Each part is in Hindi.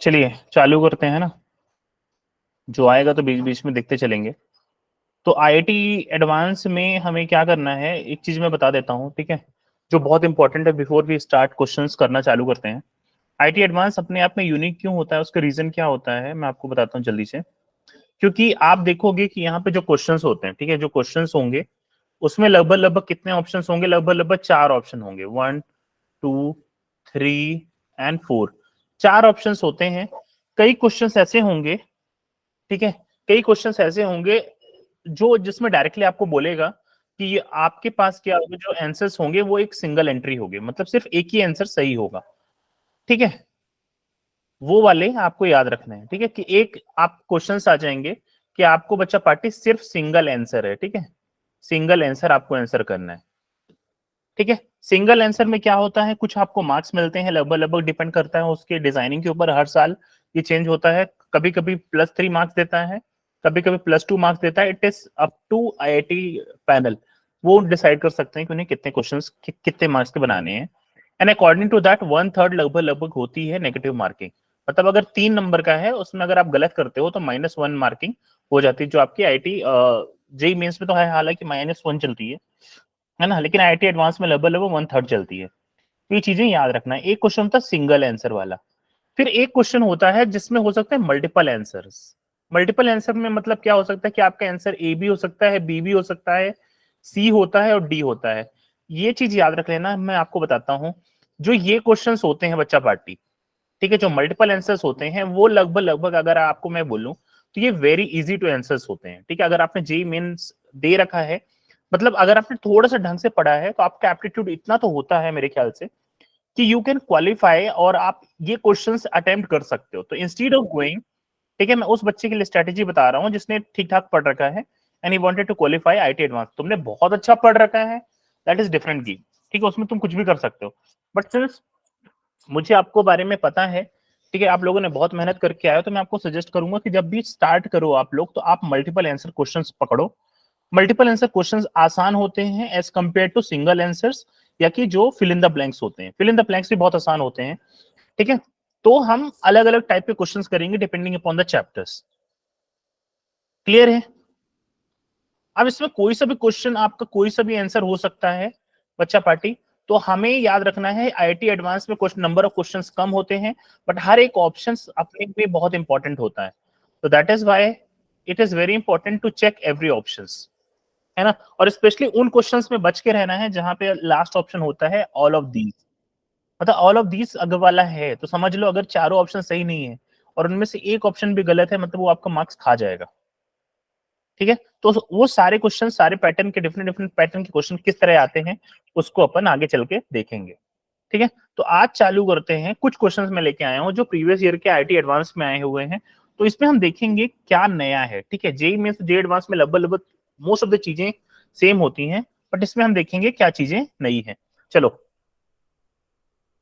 चलिए चालू करते हैं ना, जो आएगा तो बीच बीच में देखते चलेंगे। तो आईआईटी एडवांस में हमें क्या करना है, एक चीज मैं बता देता हूँ, ठीक है, जो बहुत इंपॉर्टेंट है बिफोर वी स्टार्ट क्वेश्चंस करना चालू करते हैं। आईआईटी एडवांस अपने आप में यूनिक क्यों होता है, उसका रीजन क्या होता है, मैं आपको बताता हूँ जल्दी से। क्योंकि आप देखोगे कि यहाँ पे जो क्वेश्चंस होते हैं, ठीक है, जो क्वेश्चंस होंगे उसमें लगभग लगभग कितने ऑप्शंस होंगे, लगभग लगभग 4 ऑप्शन होंगे, 1 2 3 एंड 4। 4 ऑप्शंस होते हैं। कई क्वेश्चंस ऐसे होंगे, ठीक है, कई क्वेश्चंस ऐसे होंगे जो जिसमें डायरेक्टली आपको बोलेगा कि ये आपके पास क्या होगा, जो आंसर्स होंगे वो एक सिंगल एंट्री होगी, मतलब सिर्फ एक ही आंसर सही होगा, ठीक है। वो वाले आपको याद रखना है, ठीक है, कि एक आप क्वेश्चंस आ जाएंगे कि आपको बच्चा पार्टी सिर्फ सिंगल आंसर है, ठीक है, सिंगल आंसर आपको आंसर करना है, ठीक है। सिंगल आंसर में क्या होता है, कुछ आपको मार्क्स मिलते हैं, लगभग लगभग डिपेंड करता है उसके डिजाइनिंग के ऊपर, हर साल ये चेंज होता है, कभी कभी +3 मार्क्स देता है, कभी कभी +2 मार्क्स देता है। It is up to IIT panel, वो डिसाइड कर सकते हैं कि उन्हें कितने क्वेश्चंस कितने मार्क्स के बनाने हैं। एंड अकॉर्डिंग टू दैट 1/3 लगभग लगभग होती है नेगेटिव मार्किंग, मतलब अगर 3 नंबर का है उसमें अगर आप गलत करते हो तो -1 मार्किंग हो जाती है, जो आपकी आईआईटी जेई मेंस में तो है हालांकि -1 चलती है ना, लेकिन आईआईटी एडवांस में लगभग लगभग 1/3 चलती है। तो ये चीजें याद रखना है। एक क्वेश्चन होता है सिंगल आंसर वाला, फिर एक क्वेश्चन होता है जिसमें हो सकता है मल्टीपल आंसर्स। मल्टीपल आंसर में मतलब क्या हो सकता है कि आपका आंसर ए भी हो सकता है, बी भी हो सकता है, सी होता है और डी होता है। ये चीज याद रख लेना, मैं आपको बताता हूँ। जो ये क्वेश्चंस होते हैं बच्चा पार्टी, ठीक है, जो मल्टीपल आंसर्स होते हैं वो लगभग लगभग अगर आपको मैं बोलूं तो ये वेरी इजी टू आंसर्स होते हैं, ठीक है। अगर आपने जेई मेंस दे रखा है, मतलब अगर आपने थोड़ा सा ढंग से पढ़ा है तो आपका एप्टीट्यूड इतना तो होता है मेरे ख्याल से कि यू कैन क्वालिफाई और आप ये क्वेश्चंस अटेम्प्ट कर सकते हो। तो इंस्टीड ऑफ गोइंग, ठीक है, मैं उस बच्चे के लिए स्ट्रेटेजी बता रहा हूँ जिसने ठीक ठाक पढ़ रखा है and he wanted to qualify IIT advance. तुमने बहुत अच्छा पढ़ रखा है, दैट इज डिफरेंट गेम, ठीक है, उसमें तुम कुछ भी कर सकते हो। बट सिंस मुझे आपको बारे में पता है, ठीक है, आप लोगों ने बहुत मेहनत करके आए हो, तो मैं आपको सजेस्ट करूंगा कि जब भी स्टार्ट करो आप लोग तो आप मल्टीपल आंसर क्वेश्चंस पकड़ो। मल्टीपल आंसर क्वेश्चंस आसान होते हैं as compare to single answers, या कि जो फिल इन द ब्लैंक्स होते हैं। फिल इन द ब्लैंक्स भी बहुत आसान होते हैं, ठीक है। तो हम अलग अलग टाइप के क्वेश्चंस करेंगे depending upon the chapters. Clear है? अब इसमें कोई सा भी क्वेश्चन, आपका कोई सा भी आंसर हो सकता है बच्चा पार्टी। तो हमें याद रखना है आईआईटी एडवांस में क्वेश्चन नंबर ऑफ क्वेश्चंस कम होते हैं, बट हर एक ऑप्शंस अपने में बहुत इंपॉर्टेंट होता है। तो that is why it is very important to check every options, है ना। और स्पेशली उन क्वेश्चंस में बच के रहना है जहां पे लास्ट ऑप्शन होता है ऑल ऑफ दीज, मतलब ऑल ऑफ दीज अगर वाला है तो समझ लो अगर चारों ऑप्शन सही नहीं है और उनमें से एक ऑप्शन भी गलत है, मतलब वो आपका मार्क्स खा जाएगा, ठीक है। तो वो सारे क्वेश्चन, सारे पैटर्न के डिफरेंट डिफरेंट पैटर्न के क्वेश्चन किस तरह आते हैं उसको अपन आगे चल के देखेंगे, ठीक है। तो आज चालू करते हैं। कुछ क्वेश्चंस मैं लेके आया हूं जो प्रीवियस ईयर के आईटी एडवांस में आए हुए हैं, तो इसमें हम देखेंगे क्या नया है, ठीक है। जेई में जेई एडवांस में लगभग लगभग मोस्ट ऑफ द चीजें सेम होती हैं, बट इसमें हम देखेंगे क्या चीजें नई हैं। चलो,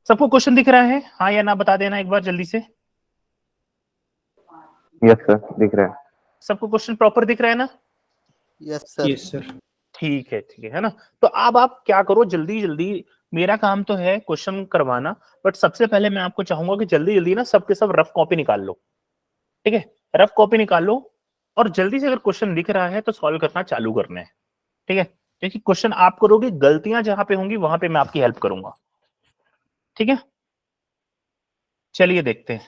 सबको क्वेश्चन दिख रहा है, हाँ या ना बता देना एक बार जल्दी से। यस सर, दिख रहा है। सबको क्वेश्चन प्रॉपर दिख रहा है ना? Yes sir. ठीक है ना। तो अब आप क्या करो, जल्दी जल्दी, मेरा काम तो है क्वेश्चन करवाना, बट सबसे पहले मैं आपको चाहूंगा कि जल्दी जल्दी ना सबके सब रफ कॉपी निकाल लो, ठीक है, रफ कॉपी निकाल लो। और जल्दी से अगर क्वेश्चन दिख रहा है तो सॉल्व करना चालू करना है, ठीक है, क्योंकि क्वेश्चन आप करोगे, गलतियां जहां पे होंगी वहां पे मैं आपकी हेल्प करूंगा, ठीक है। चलिए देखते हैं,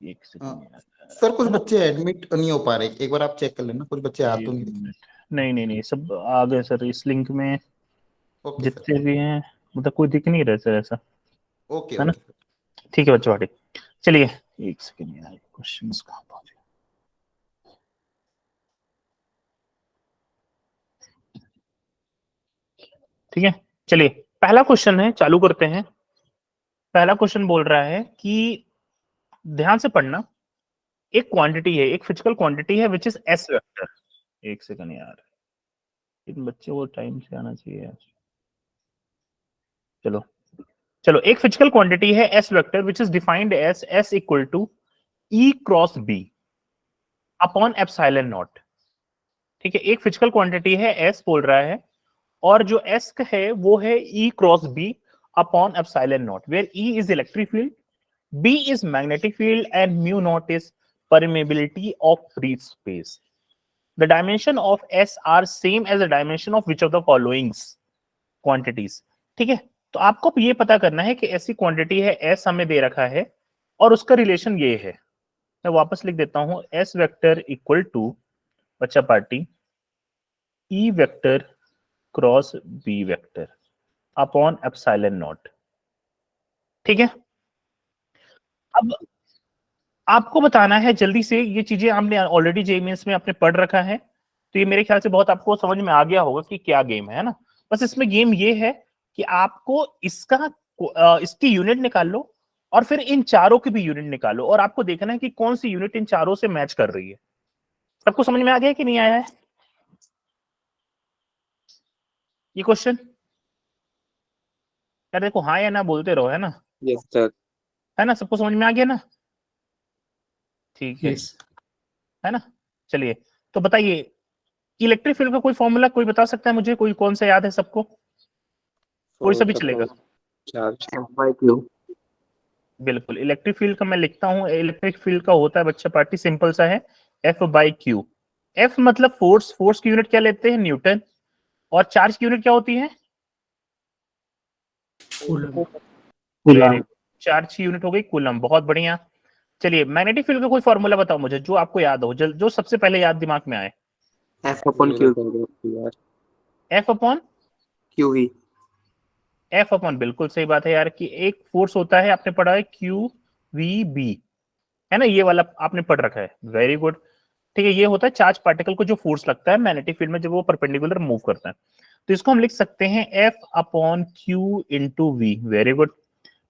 एक सेकंड सर कुछ बच्चे एडमिट नहीं हो पा रहे, एक बार आप चेक कर लेना, कुछ बच्चे आ तो नहीं रहे। नहीं सब आ गए सर इस लिंक में, ओके सर, जितने भी हैं, मतलब कोई दिख नहीं रहा सर ऐसा, ओके है ना। ओके। ठीक है बच्चों, चलिए एक सेकंड यार, क्वेश्चंस कहाँ पहुंचे। ठीक है, चलिए पहला क्वेश्चन है, चालू करते हैं। पहला क्वेश्चन बोल रहा है कि ध्यान से पढ़ना, एक क्वांटिटी है, एक फिजिकल क्वांटिटी है विच इज एस वेक्टर। एक सेकंड यार, इन बच्चे को टाइम से आना चाहिए यार। चलो चलो, एक फिजिकल क्वांटिटी है S vector which is defined as S equal to E cross B upon epsilon naught, ठीक है। एक फिजिकल क्वांटिटी है एस बोल रहा है, और जो एस है वो है E cross B upon epsilon naught, where E is electric field, B is magnetic field and mu naught is permeability of free space. The dimension of S are same as the dimension of which of the following quantities. ठीक है, तो आपको ये पता करना है कि ऐसी क्वांटिटी है S हमें दे रखा है और उसका रिलेशन ये है. मैं वापस लिख देता हूं, S वेक्टर इक्वल टू बच्चा party E vector cross B vector upon epsilon naught. ठीक है, अब आपको बताना है जल्दी से, ये चीजें आपने ऑलरेडी जे मेंस में आपने पढ़ रखा है, तो ये मेरे ख्याल से बहुत आपको समझ में आ गया होगा कि क्या गेम है ना. बस इसमें गेम ये है कि आपको इसकी यूनिट निकाल लो और फिर इन चारों की भी यूनिट निकालो और आपको देखना है कि कौन सी यूनिट इन चारों से मैच कर रही है. सबको समझ में आ गया कि नहीं आया है ये क्वेश्चन? यार देखो हाँ या ना बोलते रहो, है ना? Yes sir. है ना, सबको समझ में आ गया ना? ठीक है, यस है ना. चलिए, तो बताइए इलेक्ट्रिक फील्ड का कोई फॉर्मूला कोई बता सकता है मुझे? कोई कौन सा याद है सबको? कोई सा भी चलेगा. चार्ज F/Q बिल्कुल, इलेक्ट्रिक फील्ड का मैं लिखता हूं. इलेक्ट्रिक फील्ड का होता है बच्चा पार्टी, सिंपल सा है, F/Q. F मतलब फोर्स. फोर्स की यूनिट क्या लेते हैं? न्यूटन. और चार्ज की यूनिट क्या होती है? कूलम चार्ज की यूनिट हो गई कूलम. बहुत बढ़िया. चलिए, मैग्नेटिक फील्ड का कोई फॉर्मूला बताओ मुझे जो आपको याद हो, जो सबसे पहले याद दिमाग में आए. F/Q F upon QV F upon, बिल्कुल सही बात है यार, कि एक फोर्स होता है, आपने पढ़ा है QVB, है ना, ये वाला आपने पढ़ रखा है. Very good. ठीक है, ये होता है चार्ज पार्टिकल को जो फोर्स लगता है मैग्नेटिक फील्ड में जब वो परपेंडिकुलर मूव करता है. तो इसको हम लिख सकते हैं F upon Q into V. Very good.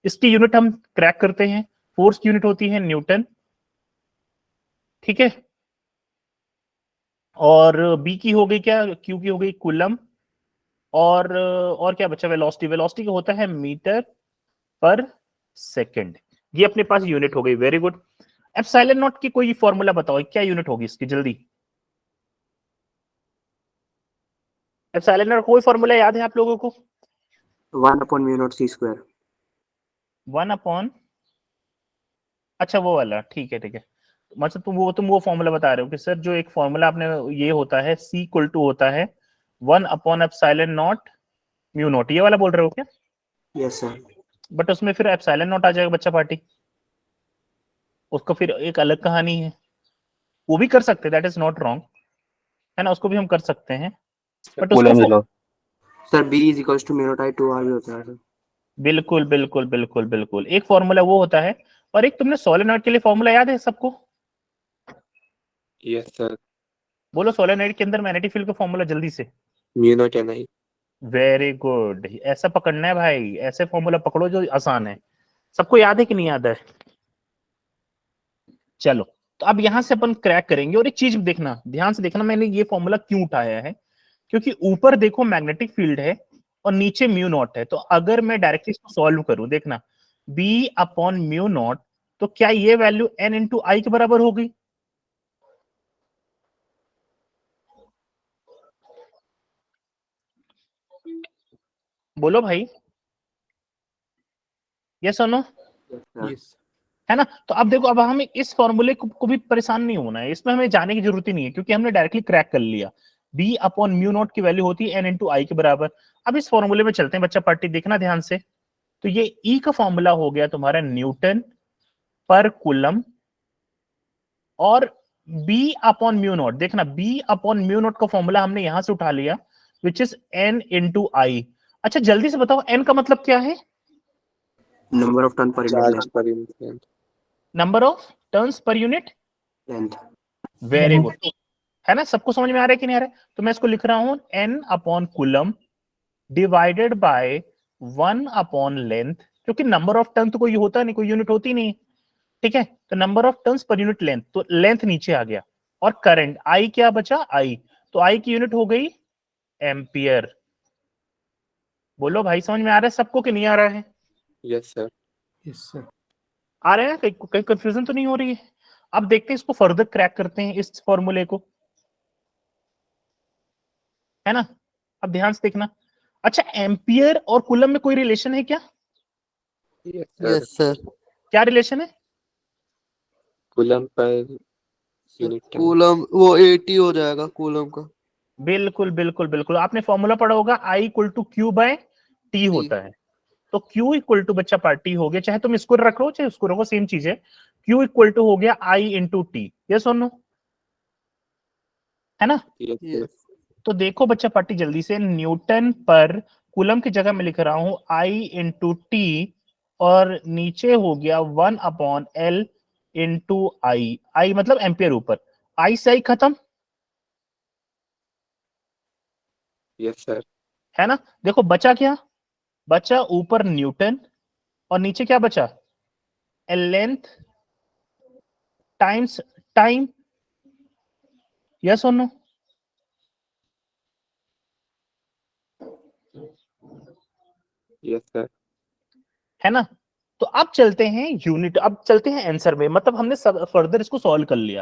इसकी यूनिट हम क्रैक करते हैं. फोर्स की यूनिट होती है न्यूटन. ठीक है, और B की हो गई क्या? Q की हो गई कूलम. और क्या बच्चा? वेलोसिटी. वेलोसिटी का होता है मीटर पर सेकंड. ये अपने पास यूनिट हो गई. Very good. एप्सिलॉन नॉट की कोई फॉर्मूला बताओ, क्या यूनिट होगी इसकी जल्दी? एप्सिलॉन नॉट कोई फॉर्मूला याद है आप लोगों को? 1/μ0c². 1 अपॉन, अच्छा वो वाला, ठीक है ठीक है. मतलब तुम वो फॉर्मूला बता रहे हो कि सर जो एक फॉर्मूला आपने, ये होता है C इक्वल टू होता है 1 upon epsilon not mu naught, ये वाला बोल रहे हो क्या? Yes sir. बट उसमें फिर एप्सिलॉन नॉट आ जाएगा बच्चा पार्टी, उसका फिर एक अलग कहानी है. वो भी कर सकते हैं, दैट इज नॉट रॉन्ग, है ना, उसको भी हम कर सकते हैं. बट उसको sir B is equals to μ0I2R भी होता है सर. बिल्कुल बिल्कुल बिल्कुल बिल्कुल, एक फॉर्मूला वो होता है. और एक तुमने सोलेनॉइड के लिए फॉर्मूला याद है सबको? Yes sir. बोलो सोलेनॉइड के अंदर मैग्नेटिक फील्ड का फॉर्मूला जल्दी से. μ0Ni। Very good. ऐसा पकड़ना है भाई, ऐसे फॉर्मूला पकड़ो जो आसान है. सबको याद है कि नहीं याद है? चलो, तो अब यहां से अपन क्रैक करेंगे. और एक चीज देखना, ध्यान से देखना, मैंने ये फॉर्मूला क्यों उठाया है, क्योंकि ऊपर देखो मैग्नेटिक फील्ड है और नीचे म्यू नॉट है. तो अगर मैं डायरेक्टली इसको सॉल्व करूं, देखना B अपॉन म्यू नॉट, तो क्या ये वैल्यू N इंटू आई के बराबर होगी? बोलो भाई, यस और नो? यस. है ना. तो अब देखो, अब हमें इस फॉर्मूले को भी परेशान नहीं होना है, इसमें हमें जाने की जरूरत ही नहीं है, क्योंकि हमने डायरेक्टली क्रैक कर लिया. B अपॉन म्यू नॉट की वैल्यू होती है N इंटू आई के बराबर. अब इस फॉर्मूले में चलते हैं बच्चा पार्टी, देखना ध्यान से. तो ये E का फॉर्मूला हो गया तुम्हारा न्यूटन पर कूलम, और B अपॉन म्यू नॉट, देखना B अपॉन म्यू नॉट का फॉर्मूला हमने यहां से उठा लिया, विच इज N इंटू आई. अच्छा जल्दी से बताओ N का मतलब क्या है? नंबर ऑफ टर्न पर charge per unit number of turns per unit length. Very good, है ना. सबको समझ में आ रहा है कि नहीं आ रहा है? तो मैं इसको लिख रहा हूं N upon coulomb divided by 1 upon length, क्योंकि नंबर ऑफ टर्न तो कोई होता नहीं, कोई यूनिट होती नहीं. ठीक है, तो number of turns per unit length, तो लेंथ नीचे आ गया. और करंट आई क्या बचा? आई. तो आई की यूनिट हो गई एम्पियर. बोलो भाई, समझ में आ रहा है सबको कि नहीं आ रहा है? Yes sir. Yes sir. आ रहा है, कहीं कंफ्यूजन तो नहीं हो रही है? अब देखते हैं, इसको फर्दर क्रैक करते हैं इस फॉर्मूले को, है ना. अब ध्यान से देखना. अच्छा, एम्पियर और कूलम में कोई रिलेशन है क्या? Yes yes sir. सर. क्या रिलेशन है? Coulomb per unit time. Coulomb वो 80 हो जाएगा कूलम का। बिल्कुल बिल्कुल बिल्कुल, आपने फॉर्मूला पढ़ा होगा, I equal to Q by T होता है। तो Q इक्वल टू बच्चा पार्टी हो गया, चाहे तुम इसको रखो चाहे उसको रखो, सेम चीज है। Q इक्वल टू हो गया I इंटू टी, यस और नो, है ना? Yes sir. यस। तो देखो बच्चा पार्टी जल्दी से, न्यूटन पर कूलम की जगह मैं लिख रहा हूं I इंटू टी, और नीचे हो गया 1/L इंटू आई। आई मतलब एम्पियर ऊपर, आई से आई खत्म, यस सर। है ना? देखो बचा क्या, बचा ऊपर न्यूटन और नीचे क्या बचा, लेंथ टाइम्स टाइम, यस और नो? Yes sir. है ना? तो अब चलते हैं यूनिट, अब चलते हैं आंसर में, मतलब हमने सब फर्दर इसको सॉल्व कर लिया,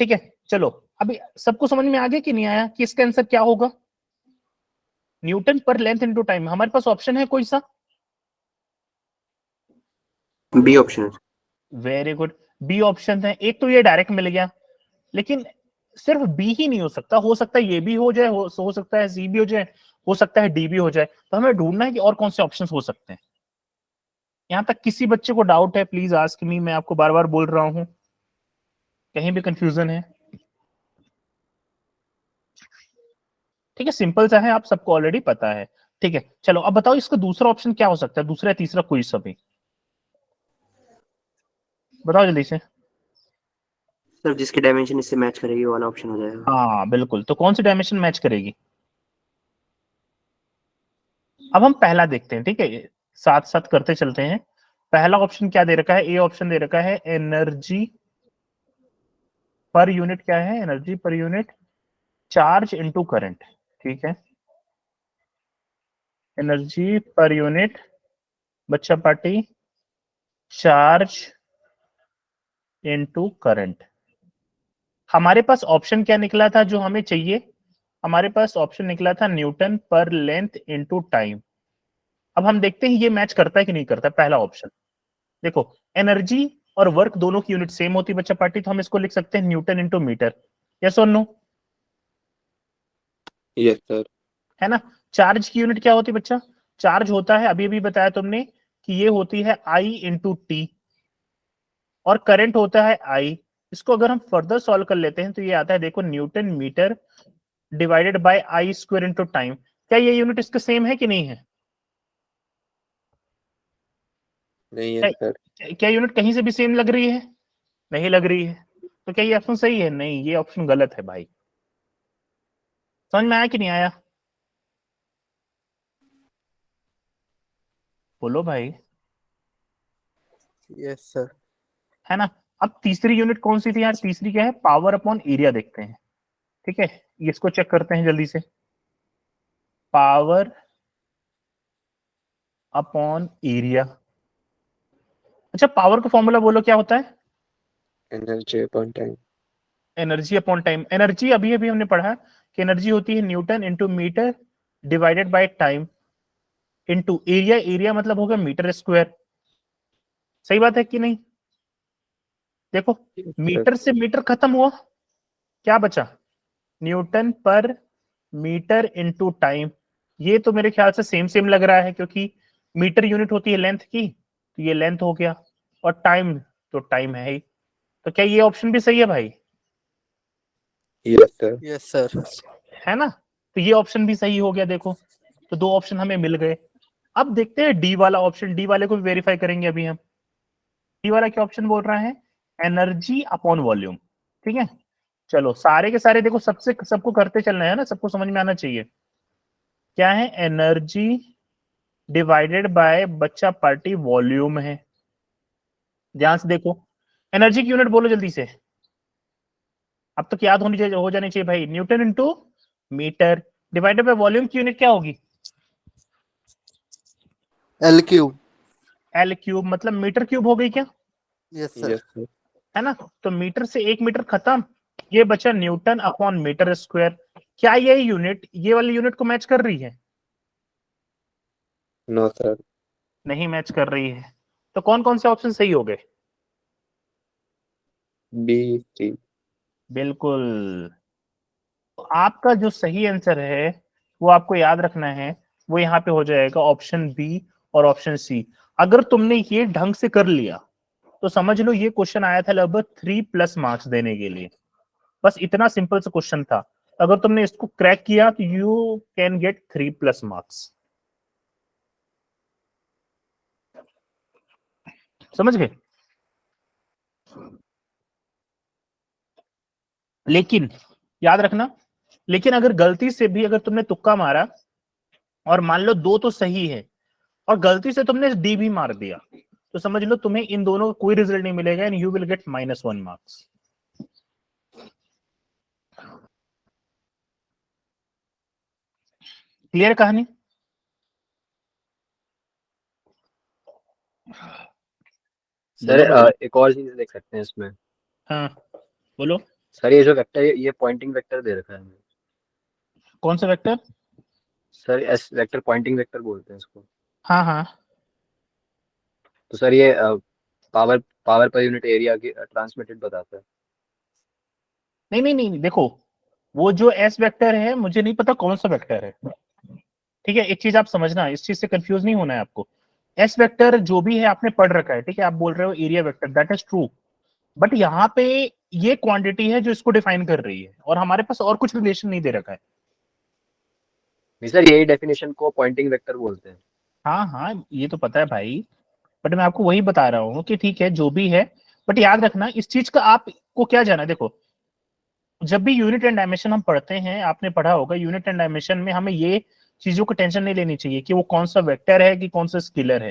ठीक है? चलो अभी सबको समझ में आ गया कि नहीं आया कि इसका आंसर क्या होगा? न्यूटन पर लेंथ इनटू टाइम। हमारे पास ऑप्शन है कोई सा? B option. Very good, B option है। एक तो ये डायरेक्ट मिल गया, लेकिन सिर्फ बी ही नहीं हो सकता है ये भी हो जाए, हो सकता है सी भी हो जाए, हो सकता है डी भी हो जाए। तो हमें ढूंढना है कि और कौन से ऑप्शन हो सकते हैं। यहां तक किसी बच्चे को डाउट है प्लीज आस्क मी, मैं आपको बार बार बोल रहा हूं, कहीं भी कंफ्यूजन है? ठीक है, सिंपल सा है, आप सबको ऑलरेडी पता है। ठीक है चलो अब बताओ इसका दूसरा ऑप्शन क्या हो सकता है, दूसरा या तीसरा कोई सा भी बताओ जल्दी से। सर जिसकी डायमेंशन इससे मैच करेगी वो वाला ऑप्शन हो जाएगा। हाँ बिल्कुल, तो कौन सी डायमेंशन मैच करेगी? अब हम पहला देखते हैं, ठीक है, साथ साथ करते चलते हैं। पहला ऑप्शन क्या दे रखा है, ए ऑप्शन दे रखा है एनर्जी पर यूनिट, क्या है energy per unit charge into current, ठीक है, एनर्जी पर यूनिट बच्चा पार्टी चार्ज इनटू करंट। हमारे पास ऑप्शन क्या निकला था जो हमें चाहिए, हमारे पास ऑप्शन निकला था न्यूटन पर लेंथ इनटू टाइम। अब हम देखते हैं ये मैच करता है कि नहीं करता। पहला ऑप्शन देखो, एनर्जी और वर्क दोनों की यूनिट सेम होती है बच्चा पार्टी, तो हम इसको लिख सकते हैं न्यूटन इनटू मीटर, यस और नो? Yes sir. है ना? चार्ज की यूनिट क्या होती है बच्चा, चार्ज होता है, अभी अभी बताया तुमने कि ये होती है आई इंटू टी, और करंट होता है आई। इसको अगर हम फर्दर सॉल्व कर लेते हैं तो ये आता है देखो newton metre divided by I square into time. क्या ये यूनिट इसके सेम है कि नहीं है? नहीं है सर। क्या यूनिट कहीं से भी सेम लग रही है? नहीं लग रही है। तो क्या ये ऑप्शन सही है? नहीं, ये ऑप्शन गलत है भाई। समझ में आया कि नहीं आया? बोलो भाई। Yes sir. है ना? अब तीसरी यूनिट कौन सी थी यार, तीसरी क्या है, पावर अपॉन एरिया देखते हैं, ठीक है, इसको चेक करते हैं जल्दी से। पावर अपॉन एरिया, अच्छा पावर का फॉर्मूला बोलो क्या होता है? Energy upon time. Energy upon time. Energy अभी अभी हमने पढ़ा कि एनर्जी होती है newton into metre divided by time into area, area मतलब होगा मीटर स्क्वायर। सही बात है कि नहीं? देखो मीटर से मीटर खत्म हुआ, क्या बचा, न्यूटन पर मीटर इंटू टाइम। ये तो मेरे ख्याल से सेम सेम लग रहा है, क्योंकि मीटर यूनिट होती है लेंथ की, तो ये लेंथ हो गया, और टाइम तो टाइम है ही। तो क्या ये ऑप्शन भी सही है भाई? Yes sir. Yes sir. है ना? तो ये ऑप्शन भी सही हो गया देखो, तो दो ऑप्शन हमें मिल गए। अब देखते हैं डी वाला ऑप्शन, डी वाले को भी वेरीफाई करेंगे अभी हम। डी वाला क्या ऑप्शन बोल रहा है, एनर्जी अपॉन वॉल्यूम, ठीक है। चलो सारे के सारे देखो, सबसे सबको करते चलना है ना, सबको समझ में आना चाहिए। क्या है, एनर्जी डिवाइडेड बाय बच्चा पार्टी वॉल्यूम है। ध्यान से देखो, एनर्जी की यूनिट बोलो जल्दी से, अब तक याद होनी चाहिए, हो जानी चाहिए भाई, newton into metre divided by volume की यूनिट क्या होगी, एल क्यूब। एल क्यूब, मतलब मीटर क्यूब हो गई क्या? Yes sir. Yes sir. है ना? तो मीटर से एक मीटर खत्म, ये बचा न्यूटन अपॉन मीटर स्क्वायर। क्या ये यूनिट ये वाली यूनिट को मैच कर रही है? No sir. नहीं मैच कर रही है। तो तो कौन कौन से ऑप्शन सही हो गए? B C. बिल्कुल। तो आपका जो सही आंसर है वो आपको याद रखना है, वो यहाँ पे हो जाएगा ऑप्शन बी और ऑप्शन सी। अगर तुमने ये ढंग से कर लिया तो समझ लो ये क्वेश्चन आया था लगभग 3+ मार्क्स देने के लिए। बस इतना सिंपल सा क्वेश्चन था। अगर तुमने इसको क्रैक किया तो यू कैन गेट 3+ मार्क्स। समझ गए? लेकिन याद रखना, लेकिन अगर गलती से भी अगर तुमने तुक्का मारा और मान लो 2 तो सही है और गलती से तुमने डी भी मार दिया, तो समझ लो तुम्हें इन दोनों का कोई रिजल्ट नहीं मिलेगा and you will get -1 marks. Clear कहानी? सर बोलो भाई। एक और चीज देख सकते हैं इसमें। हाँ बोलो। सर ये जो वेक्टर है ये पॉइंटिंग वेक्टर दे रखा है हमें। कौन सा vector? Sir S vector Poynting vector बोलते हैं इसको। हाँ हाँ। तो सर ये पावर पावर पर यूनिट एरिया की ट्रांसमिटेड बताता है। नहीं नहीं नहीं, देखो वो जो एस वेक्टर है मुझे नहीं पता कौन सा वेक्टर है। ठीक है, एक चीज आप समझना, इस चीज से कंफ्यूज नहीं होना है आपको। एस वेक्टर जो भी है आपने पढ़ रखा है, ठीक है, आप बोल रहे हो area vector, that is true. But यहाँ पे ये क्वांटिटी है जो इसको डिफाइन कर रही है और हमारे पास और कुछ रिलेशन नहीं दे रखा है। नहीं सर यही डेफिनेशन को पॉइंटिंग वेक्टर बोलते हैं। हाँ हाँ ये तो पता है भाई, बट मैं आपको वही बता रहा हूँ कि ठीक है जो भी है, बट याद रखना इस चीज का आपको क्या जाना है। देखो जब भी यूनिट एंड डायमेंशन हम पढ़ते हैं, आपने पढ़ा होगा यूनिट एंड डायमेंशन में हमें ये चीजों को टेंशन नहीं लेनी चाहिए कि वो कौन सा वेक्टर है कि कौन सा स्केलर है।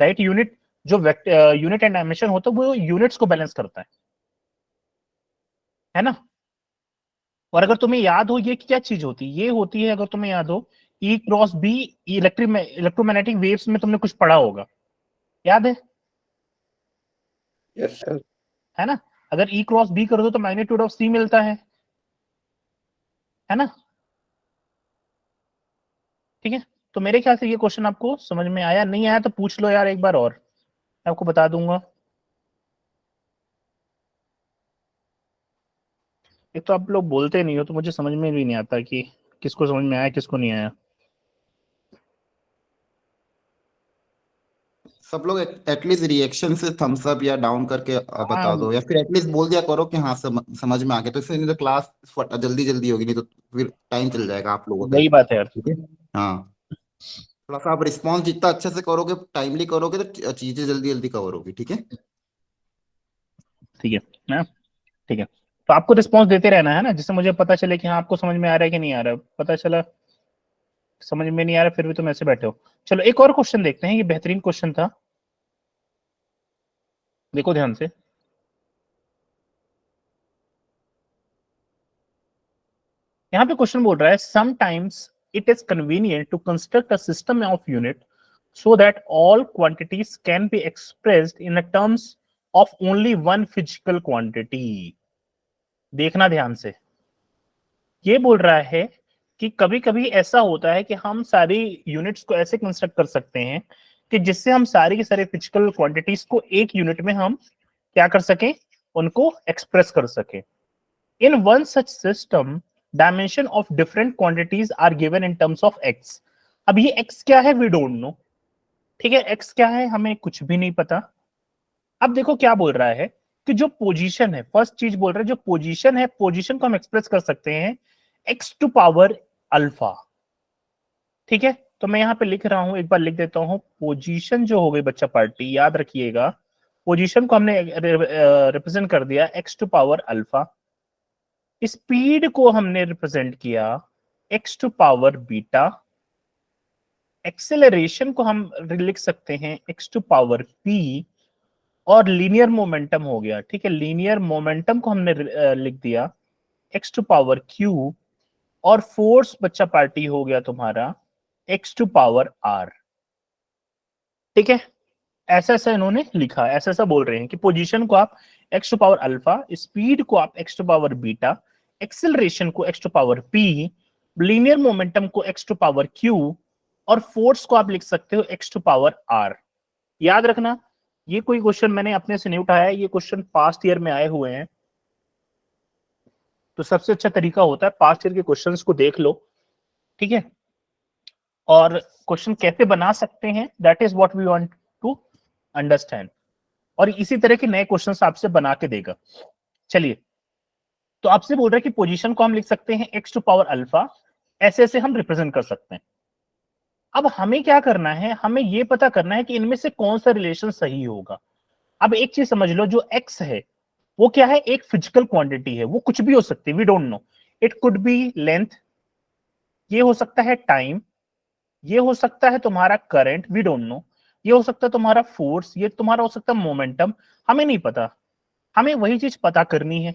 राइट, यूनिट जो यूनिट एंड डायमेंशन होता है वो यूनिट्स को बैलेंस करता है ना। और अगर तुम्हें याद हो ये क्या चीज होती है, ये होती है, अगर तुम्हें याद हो ई क्रॉस बी, इलेक्ट्रोमैग्नेटिक वेव्स में तुमने कुछ पढ़ा होगा, याद यस सर। है ना। अगर ई क्रॉस बी कर दो तो मैग्नीट्यूड ऑफ सी मिलता है ना। ठीक है, तो मेरे ख्याल से ये क्वेश्चन आपको समझ में आया, नहीं आया तो पूछ लो यार एक बार और, मैं आपको बता दूंगा। एक तो आप लोग बोलते नहीं हो तो मुझे समझ में भी नहीं आता कि किसको समझ में आया किसको नहीं आया। सब लोग एटलीस्ट रिएक्शन से थम्स अप या डाउन करके बता दो, या फिर एटलीस्ट बोल दिया करो कि हाँ समझ में आ गया, तो इससे नहीं तो क्लास जल्दी जल्दी होगी, नहीं तो फिर टाइम चल जाएगा आप लोगों का। वही बात है यार। ठीक है। हाँ, थोड़ा सा आप रिस्पॉन्स जितना अच्छे से करोगे, टाइमली करोगे, तो चीजें जल्दी जल्दी कवर होगी। ठीक है। ठीक है ना, ठीक है। तो आपको रिस्पॉन्स देते रहना है ना, जिससे मुझे पता चले कि हाँ आपको समझ में आ रहा है कि नहीं आ रहा है। पता चला समझ में नहीं आ रहा फिर भी तुम ऐसे बैठे हो। चलो एक और क्वेश्चन देखते हैं, ये बेहतरीन क्वेश्चन था, देखो ध्यान से। यहाँ पे क्वेश्चन बोल रहा है sometimes it is convenient to construct a system of unit so that all quantities can be expressed in the terms of only one physical quantity। देखना ध्यान से, ये बोल रहा है कि कभी कभी ऐसा होता है कि हम सारी यूनिट्स को ऐसे कंस्ट्रक्ट कर सकते हैं कि जिससे हम सारी की सारी फिजिकल क्वांटिटीज को एक यूनिट में हम क्या कर सकें, उनको एक्सप्रेस कर सकें। In one such system dimension of different quantities are given in terms of X. अब ये एक्स क्या है वी डोंट नो, ठीक है, एक्स क्या है हमें कुछ भी नहीं पता। अब देखो क्या बोल रहा है कि जो पोजीशन है, फर्स्ट चीज बोल रहा है जो पोजीशन है, पोजीशन को हम एक्सप्रेस कर सकते हैं एक्स टू पावर अल्फा। ठीक है, तो मैं यहां पे लिख रहा हूं, एक बार लिख देता हूं, पोजीशन जो हो गई बच्चा पार्टी, याद रखिएगा पोजीशन को हमने रिप्रेजेंट कर दिया X to power alpha. Speed को हमने रिप्रेजेंट किया X to power beta. Acceleration को हम लिख सकते हैं एक्स टू पावर पी। और लीनियर मोमेंटम हो गया, ठीक है, लीनियर मोमेंटम को हमने लिख दिया एक्स टू पावर क्यू। और फोर्स बच्चा पार्टी हो गया तुम्हारा एक्स टू पावर आर। ठीक है, ऐसा ऐसा इन्होंने लिखा, ऐसा ऐसा बोल रहे हैं कि पोजीशन को आप X to power alpha, speed को आप X to power beta, acceleration को X to power P, linear momentum को एक्स टू पावर क्यू और फोर्स को आप लिख सकते हो एक्स टू पावर आर। याद रखना ये कोई क्वेश्चन मैंने अपने से नहीं उठाया है, ये क्वेश्चन पास्ट ईयर में आए हुए हैं। तो सबसे अच्छा तरीका होता है पास्ट ईयर के क्वेश्चंस को देख लो, ठीक है, और क्वेश्चन कैसे बना सकते हैं, that is what we want to understand. और इसी तरह के नए क्वेश्चंस आपसे बना के देगा। चलिए, तो आपसे बोल रहा है कि पोजीशन को हम लिख सकते हैं x टू पावर अल्फा, ऐसे ऐसे हम रिप्रेजेंट कर सकते हैं। अब हमें क्या करना है, हमें ये पता करना है कि इनमें से कौन सा रिलेशन सही होगा। अब एक चीज समझ लो, जो x है वो क्या है, एक फिजिकल क्वांटिटी है, वो कुछ भी हो सकती है, we don't know, it could be length, ये हो सकता है टाइम, ये हो सकता है तुम्हारा करंट, वी डोंट नो, ये हो सकता है तुम्हारा फोर्स, ये तुम्हारा हो सकता है मोमेंटम, हमें नहीं पता। हमें वही चीज पता करनी है।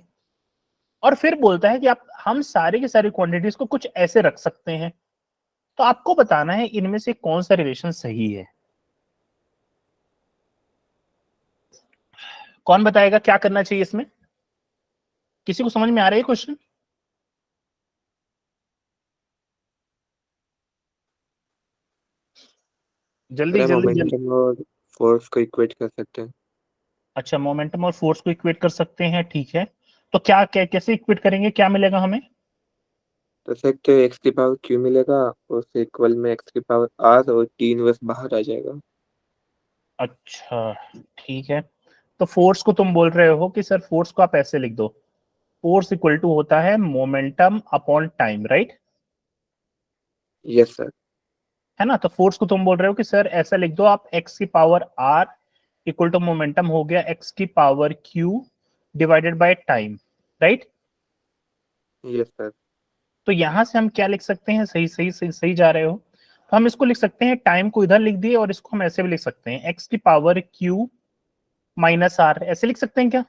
और फिर बोलता है कि आप हम सारे के सारे क्वांटिटीज को कुछ ऐसे रख सकते हैं। तो आपको बताना है इनमें से कौन सा रिलेशन सही है। कौन बताएगा क्या करना चाहिए इसमें? किसी को समझ में आ रहा है क्वेश्चन? जल्दी सर जल्दी जल्दी। मोमेंटम और फोर्स को इक्वेट कर सकते हैं। अच्छा, मोमेंटम और फोर्स को इक्वेट कर सकते हैं, ठीक है। तो कैसे इक्वेट करेंगे, क्या मिलेगा हमें? तो सकते हो एक्स की पावर क्यू मिलेगा और उससे इक्वल में एक्स की पावर आर और टी इनवर्स बाहर आ जाएगा। अच्छा, ठीक है। तो फोर्स को तुम बोल रहे हो कि सर फोर्स को आप ऐसे लिख दो, फोर्स इक्वल टू होता है momentum upon time, right? Yes sir. है ना? तो फोर्स को तुम बोल रहे हो कि सर ऐसा लिख दो आप, एक्स की power R equal to momentum हो गया एक्स की power Q divided by time, right? Yes sir. तो यहां से हम क्या लिख सकते हैं, सही सही सही सही जा रहे हो। तो हम इसको लिख सकते हैं, टाइम को इधर लिख दिए और इसको हम ऐसे भी लिख सकते हैं, एक्स की पावर क्यू माइनस आर, ऐसे लिख सकते हैं क्या?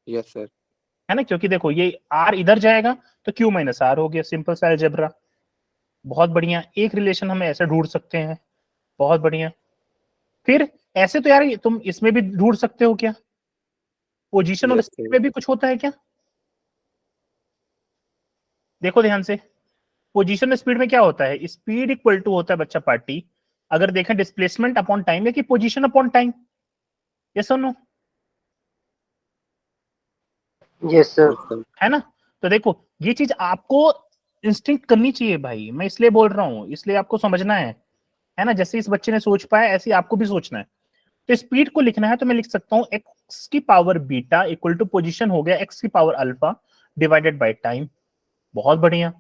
Yes sir. है ना? क्योंकि देखो ये आर इधर जाएगा तो क्यू माइनस आर हो गया, सिंपल सा अलजेब्रा। बहुत बढ़िया, एक रिलेशन हमें ऐसे ढूंढ सकते हैं, बहुत बढ़िया। फिर ऐसे तो यार तुम इसमें भी ढूंढ सकते हो क्या, पोजीशन और यस स्पीड सर। में भी कुछ होता है क्या? देखो ध्यान से, पोजीशन और स्पीड में क्या होता है, स्पीड इक्वल टू होता है बच्चा पार्टी, अगर देखें डिस्प्लेसमेंट अपॉन टाइम या कि पोजीशन अपॉन टाइम, ये सुनो, यस सर। Yes sir. है ना? तो देखो ये चीज आपको इंस्टिंक्ट करनी चाहिए भाई, मैं इसलिए बोल रहा हूँ, इसलिए आपको समझना है ना? जैसे इस बच्चे ने सोच पाया ऐसे ही आपको भी सोचना है। तो स्पीड को लिखना है तो मैं लिख सकता हूँ एक्स की power beta equal to position हो गया एक्स की power alpha divided by time. बहुत बढ़िया।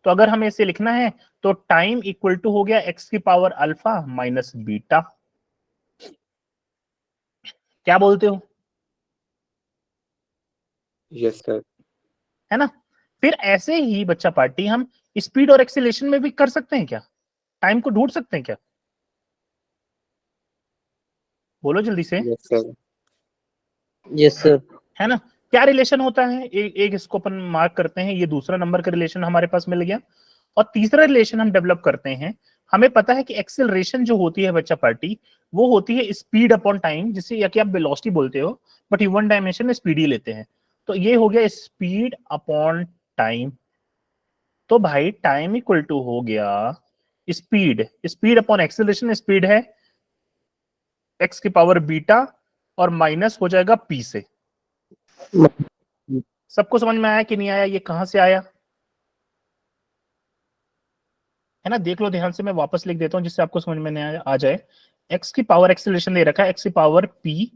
तो अगर हमें इसे लिखना है तो टाइम इक्वल टू हो गया एक्स की पावर अल्फा माइनस बीटा। क्या बोलते हो? Yes sir. है ना? फिर ऐसे ही बच्चा पार्टी हम स्पीड और एक्सीलरेशन में भी कर सकते हैं क्या, टाइम को ढूंढ सकते हैं क्या? बोलो जल्दी से। Yes sir. Yes sir. है ना? क्या रिलेशन होता है, एक इसको अपन मार्क करते हैं, ये दूसरा नंबर का रिलेशन हमारे पास मिल गया। और तीसरा रिलेशन हम डेवलप करते हैं, हमें पता है कि एक्सेलरेशन जो होती है बच्चा पार्टी, वो होती है स्पीड अपॉन टाइम, जिसे या कि आप वेलोसिटी बोलते हो, बट ये वन डायमेंशन में स्पीड ही लेते हैं। तो ये हो गया स्पीड अपॉन टाइम। तो भाई टाइम इक्वल टू हो गया speed, speed upon acceleration, speed है एक्स की पावर बीटा और माइनस हो जाएगा पी से। सबको समझ में आया कि नहीं आया, ये कहां से आया? है ना? देख लो ध्यान से, मैं वापस लिख देता हूं जिससे आपको समझ में नहीं आ जाए। एक्स की पावर एक्सेलरेशन दे रखा है एक्स की पावर पी,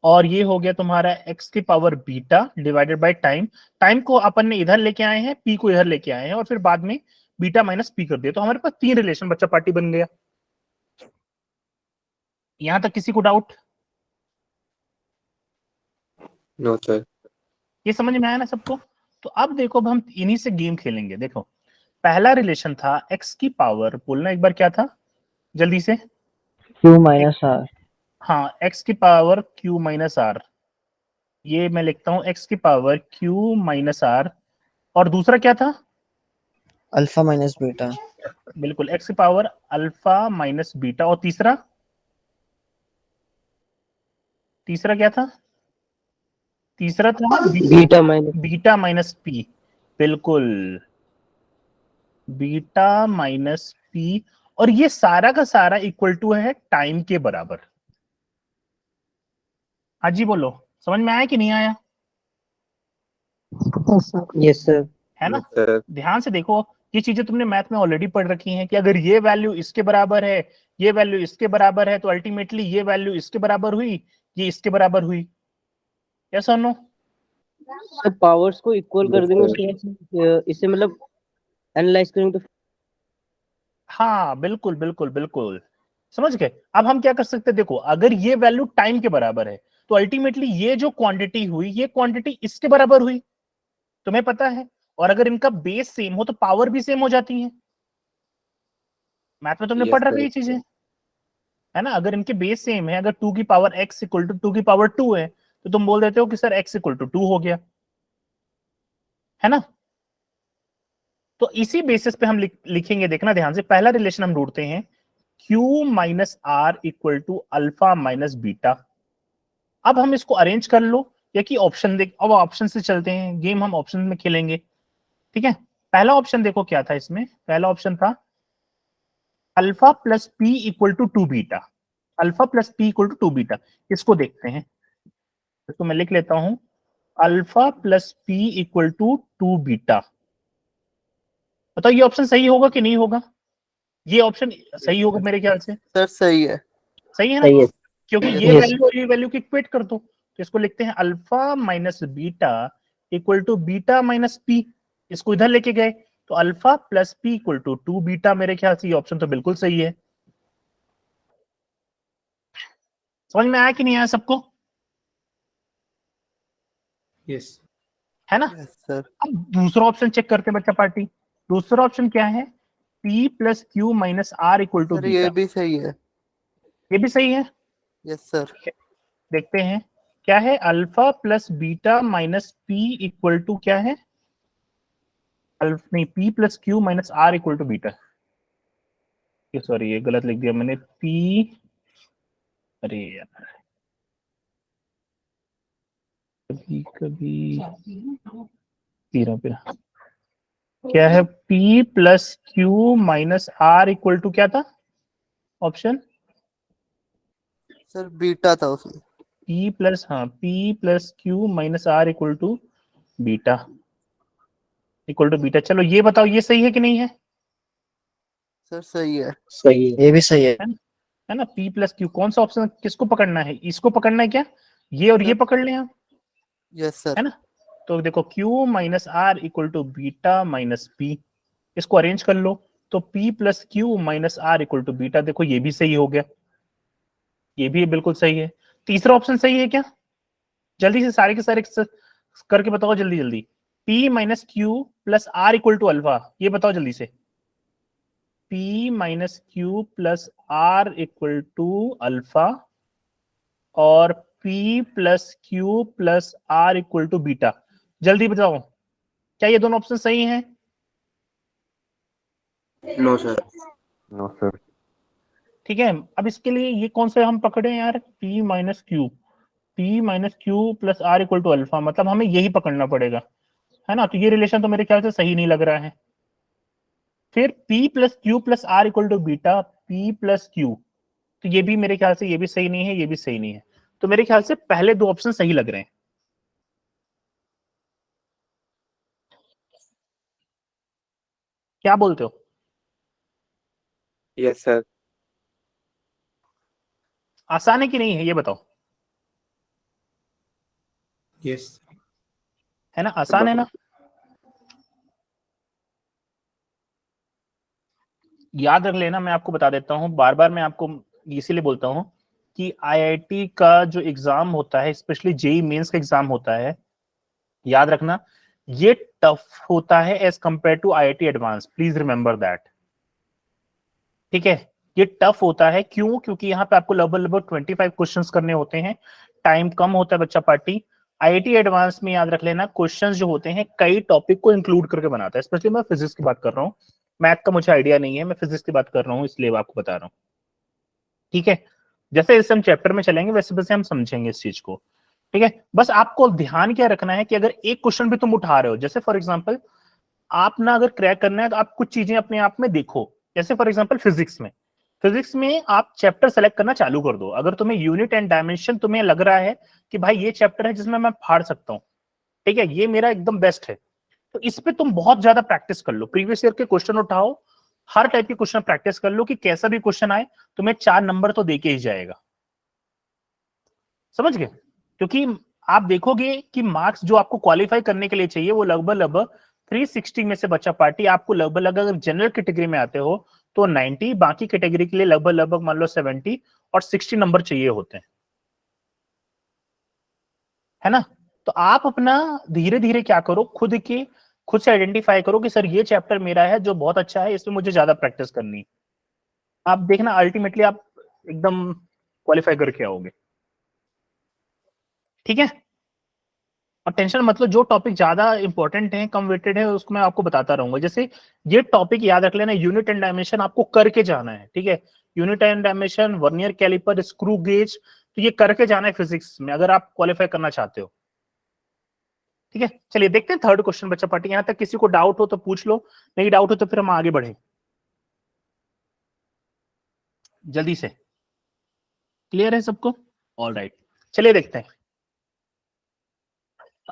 और ये हो गया तुम्हारा एक्स की power beta divided by time. Time को अपन ने इधर लेके आए हैं, पी को इधर लेके आए हैं, और फिर बाद में बीटा माइनस पी कर दिया। तो हमारे पास तीन रिलेशन बच्चा पार्टी बन गया। यहां तक किसी को डाउट? No sir. ये समझ में आया ना सबको? तो अब देखो, अब हम इन्हीं से गेम खेलेंगे। देखो, पहला रिलेशन था एक्स की पावर, बोलना एक बार क्या था जल्दी से। Q minus R. हाँ, एक्स की पावर क्यू माइनस आर, ये मैं लिखता हूं एक्स की पावर क्यू माइनस आर। और दूसरा क्या था? Alpha minus beta. बिल्कुल, एक्स की पावर अल्फा माइनस बीटा। और तीसरा, तीसरा क्या था? तीसरा था beta minus. Beta minus P. बिल्कुल, बीटा माइनस पी। और ये सारा का सारा इक्वल टू है टाइम के बराबर। हाँ जी बोलो, समझ में आया कि नहीं आया? Yes sir. है ना? Yes sir. ध्यान से देखो, ये चीजें तुमने मैथ में ऑलरेडी पढ़ रखी हैं कि अगर ये वैल्यू इसके बराबर है, ये वैल्यू इसके बराबर है, तो अल्टीमेटली ये वैल्यू इसके बराबर हुई, ये इसके बराबर हुई। यस और नो? सर पावर्स को इक्वल कर यस देंगे सर। उसके इससे मतलब एनालाइज करेंगे तो हाँ बिल्कुल बिल्कुल बिल्कुल, समझ गए। अब हम क्या कर सकते हैं, देखो अगर ये वैल्यू टाइम के बराबर है तो अल्टीमेटली ये जो क्वांटिटी हुई, ये क्वांटिटी इसके बराबर हुई, तुम्हें पता है। और अगर इनका बेस सेम हो तो पावर भी सेम हो जाती है। मैथ में तुमने यस पढ़ रखी सर। ये चीजें, है ना? अगर इनके बेस सेम है, अगर 2 की पावर x इक्वल टू 2 की पावर 2 है, तो तुम बोल देते हो कि सर x इक्वल टू 2 हो गया, है ना? तो इसी बेसिस पे हम लिखेंगे, देखना ध्यान से। पहला रिलेशन हम ढूंढते हैं, Q minus R equal to alpha minus beta. अब हम इसको अरेंज कर लो, या कि ऑप्शन देख, अब ऑप्शन से चलते हैं, गेम हम ऑप्शन में खेलेंगे, ठीक है। पहला ऑप्शन देखो क्या था इसमें, पहला ऑप्शन था alpha plus P equal to 2 beta. Alpha plus P equal to 2 beta, इसको देखते हैं। इसको मैं लिख लेता हूं, alpha plus P equal to 2 beta. बताओ ये ऑप्शन सही होगा कि नहीं होगा? ये ऑप्शन सही होगा मेरे ख्याल से, सर सही है। सही है ना? सही है। क्योंकि Yes. ये वैल्यू और ये वैल्यू को इक्वेट कर दो, तो इसको लिखते हैं alpha minus beta equal to beta minus P. इसको इधर लेके गए तो alpha plus P equal to 2 beta. मेरे ख्याल से ये ऑप्शन तो बिल्कुल सही है। समझ में आया कि नहीं आया सबको? यस है ना? Yes sir. अब दूसरा ऑप्शन चेक करते हैं बच्चा पार्टी। दूसरा ऑप्शन क्या है, P plus Q minus R equal to sir ये बीटा। भी सही है। ये भी सही है। Yes sir. देखते हैं क्या है, alpha plus beta minus P equal to क्या है, नहीं P plus Q minus R equal to beta. ये सॉरी, ये गलत लिख दिया मैंने, P, अरे यार कभी कभी पीरा क्या है, P plus Q minus R equal to क्या था ऑप्शन? सर बीटा था उसमें। P प्लस, हाँ P plus Q minus R equal to beta, equal to beta. चलो ये बताओ ये सही है कि नहीं है? सर सही है। सही है, ये भी सही है। है ना? P प्लस क्यू, कौन सा ऑप्शन किसको पकड़ना है? इसको पकड़ना है क्या? ये और ये पकड़ लें हम, यस सर। है ना? तो देखो Q minus R equal to beta minus P, इसको अरेंज कर लो तो P plus Q minus R equal to beta. देखो ये भी सही हो गया, ये भी बिल्कुल सही है। तीसरा ऑप्शन सही है क्या? जल्दी से सारे के सारे करके बताओ, जल्दी जल्दी। P minus Q plus R equal to alpha, ये बताओ जल्दी से। P minus Q plus R equal to alpha और P plus Q plus R equal to beta. जल्दी बताओ, क्या ये दोनों ऑप्शन सही हैं? No sir. No sir. ठीक है, अब इसके लिए ये कौन सा हम पकड़े यार, P minus Q plus R equal to alpha, मतलब हमें यही पकड़ना पड़ेगा, है ना? तो ये रिलेशन तो मेरे ख्याल से सही नहीं लग रहा है। फिर P plus Q plus R equal to beta, P plus Q, तो ये भी मेरे ख्याल से ये भी सही नहीं है, ये भी सही नहीं है। तो मेरे ख्याल से पहले दो ऑप्शन सही लग रहे हैं। क्या बोलते हो? Yes sir. आसान है कि नहीं है ये बताओ, यस है ना? आसान है ना? याद रख लेना, मैं आपको बता देता हूं, बार बार मैं आपको इसीलिए बोलता हूं कि आईआईटी का जो एग्जाम होता है, स्पेशली जेई मेंस का एग्जाम होता है, याद रखना ये टफ होता है as compare to IIT advance. Please remember that, ठीक है? ये टफ होता है क्यों? क्योंकि यहाँ पे आपको लगभग 25 क्वेश्चंस करने होते हैं, टाइम कम होता है बच्चा पार्टी। आईआईटी एडवांस में याद रख लेना, क्वेश्चंस जो होते हैं कई टॉपिक को इंक्लूड करके बनाता है। स्पेशली मैं फिजिक्स की बात कर रहा हूँ, मैथ का मुझे आइडिया नहीं है, मैं फिजिक्स की बात कर रहा हूँ, इसलिए आपको बता रहा हूँ, ठीक है? जैसे जैसे हम चैप्टर में चलेंगे वैसे वैसे हम समझेंगे इस चीज को, ठीक है? बस आपको ध्यान क्या रखना है कि अगर एक क्वेश्चन भी तुम उठा रहे हो, जैसे फॉर एग्जांपल आप ना अगर क्रैक करना है तो आप कुछ चीजें अपने आप में देखो। जैसे फॉर एग्जांपल फिजिक्स में फिजिक्स में आप चैप्टर सेलेक्ट करना चालू कर दो। अगर तुम्हें यूनिट एंड डायमेंशन तुम्हें लग रहा है कि भाई ये चैप्टर है जिसमें मैं फाड़ सकता हूँ, ठीक है, ये मेरा एकदम बेस्ट है, तो इस पे तुम बहुत ज्यादा प्रैक्टिस कर लो। प्रीवियस ईयर के क्वेश्चन उठाओ, हर टाइप के क्वेश्चन प्रैक्टिस कर लो कि कैसा भी क्वेश्चन आए तुम्हें 4 नंबर तो देके ही जाएगा। समझ गए? क्योंकि आप देखोगे कि मार्क्स जो आपको क्वालिफाई करने के लिए चाहिए वो लगभग 360 में से बचा पार्टी आपको लगभग, अगर जनरल कैटेगरी में आते हो तो 90, बाकी कैटेगरी के लिए लगभग मान लो 70 और 60 नंबर चाहिए होते हैं, है ना? तो आप अपना धीरे धीरे क्या करो, खुद से आइडेंटिफाई करो कि सर ये चैप्टर मेरा है जो बहुत अच्छा है, इसमें मुझे ज्यादा प्रैक्टिस करनी है। आप देखना अल्टीमेटली आप एकदम क्वालिफाई करके आओगे। ठीक है? और टेंशन मतलब जो टॉपिक ज्यादा इंपॉर्टेंट है, कम वेटेड है, उसको मैं आपको बताता रहूंगा। जैसे ये टॉपिक याद रख लेना, यूनिट एंड डायमेंशन आपको करके जाना है। ठीक है? Unit and dimension, vernier calliper, screw gauge, तो ये करके जाना है फिजिक्स में अगर आप क्वालिफाई करना चाहते हो। ठीक है, चलिए देखते हैं थर्ड क्वेश्चन बच्चा पार्टी। यहां तक किसी को डाउट हो तो पूछ लो, नहीं डाउट हो तो फिर हम आगे बढ़े जल्दी से। क्लियर है सबको? ऑल राइट, चलिए देखते हैं।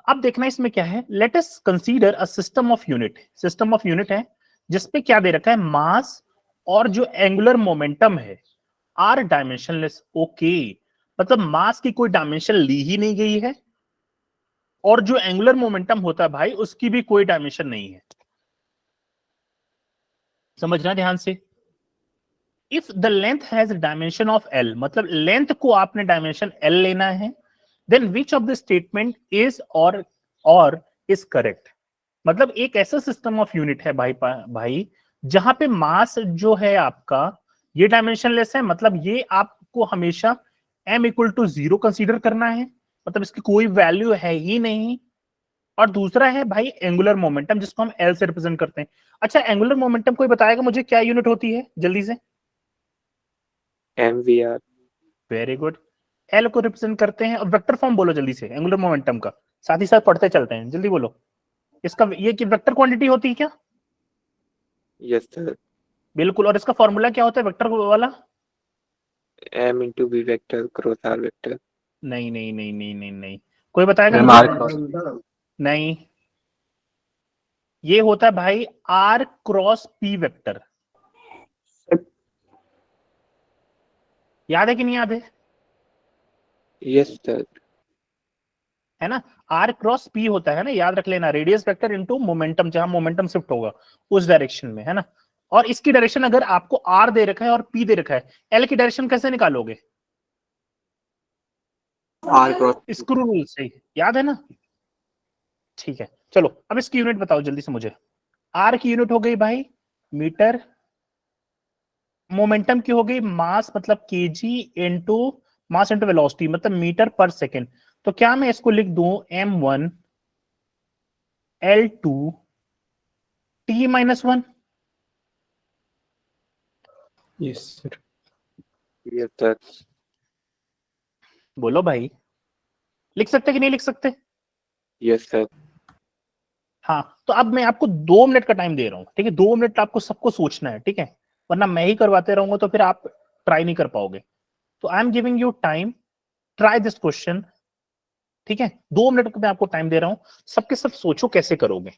अब देखना इसमें क्या है, let us consider a system of unit. System of unit है जिसपे क्या दे रखा है, मास और जो एंगुलर मोमेंटम है आर डायमेंशनलेस। ओके, मतलब मास की कोई डायमेंशन ली ही नहीं गई है और जो एंगुलर मोमेंटम होता है भाई उसकी भी कोई डायमेंशन नहीं है। समझना ध्यान से। If the length has dimension of L, मतलब लेंथ को आपने डायमेंशन एल लेना है, then which of the statement is और इज करेक्ट। मतलब एक ऐसा सिस्टम ऑफ यूनिट है भाई जहां पे मास जो है आपका ये डायमेंशनलेस है, मतलब ये आपको हमेशा m इक्वल टू 0 कंसीडर करना है, मतलब इसकी कोई वैल्यू है ही नहीं। और दूसरा है भाई एंगुलर मोमेंटम जिसको हम एल से रिप्रेजेंट करते हैं। अच्छा, एंगुलर मोमेंटम कोई बताएगा मुझे क्या यूनिट होती है जल्दी से? MVR। वेरी गुड, एल को रिप्रेजेंट करते हैं। और वेक्टर फॉर्म बोलो जल्दी से एंगुलर मोमेंटम का, साथ ही साथ पढ़ते चलते हैं, जल्दी बोलो। इसका ये कि वेक्टर क्वांटिटी होती है क्या? Yes sir. बिल्कुल। और इसका फॉर्मूला क्या होता है वेक्टर वाला? M into V vector cross R vector. नहीं नहीं नहीं नहीं नहीं नहीं, कोई बताएगा मैम मुझे? R cross. नहीं, ये होता है भाई आर क्रॉस पी वेक्टर। याद है कि नहीं याद है? Yes sir. है ना, आर क्रॉस पी होता है ना, याद रख लेना, रेडियस वेक्टर इनटू मोमेंटम, जहां मोमेंटम शिफ्ट होगा उस डायरेक्शन में, है ना। और इसकी डायरेक्शन अगर आपको आर दे रखा है और पी दे रखा है, एल की डायरेक्शन कैसे निकालोगे? आर क्रॉस स्क्रू रूल से, याद है ना? ठीक है, चलो अब इसकी यूनिट बताओ जल्दी से मुझे। आर की यूनिट हो गई भाई मीटर, मोमेंटम की हो गई मास, मतलब KG into mass into velocity, मतलब मीटर पर सेकेंड। तो क्या मैं इसको लिख दूं m1 L2 T-1? Yes, sir. Yes sir. बोलो भाई, लिख सकते कि नहीं लिख सकते? Yes sir. हाँ, तो अब मैं आपको 2 मिनट का टाइम दे रहा हूं, ठीक है? 2 मिनट आपको सबको सोचना है, ठीक है? वरना मैं ही करवाते रहूंगा तो फिर आप ट्राई नहीं कर पाओगे। तो I am giving you time, try this question, ठीक है? 2 मिनट का मैं आपको टाइम दे रहा हूं, सबके सब सोचो कैसे करोगे,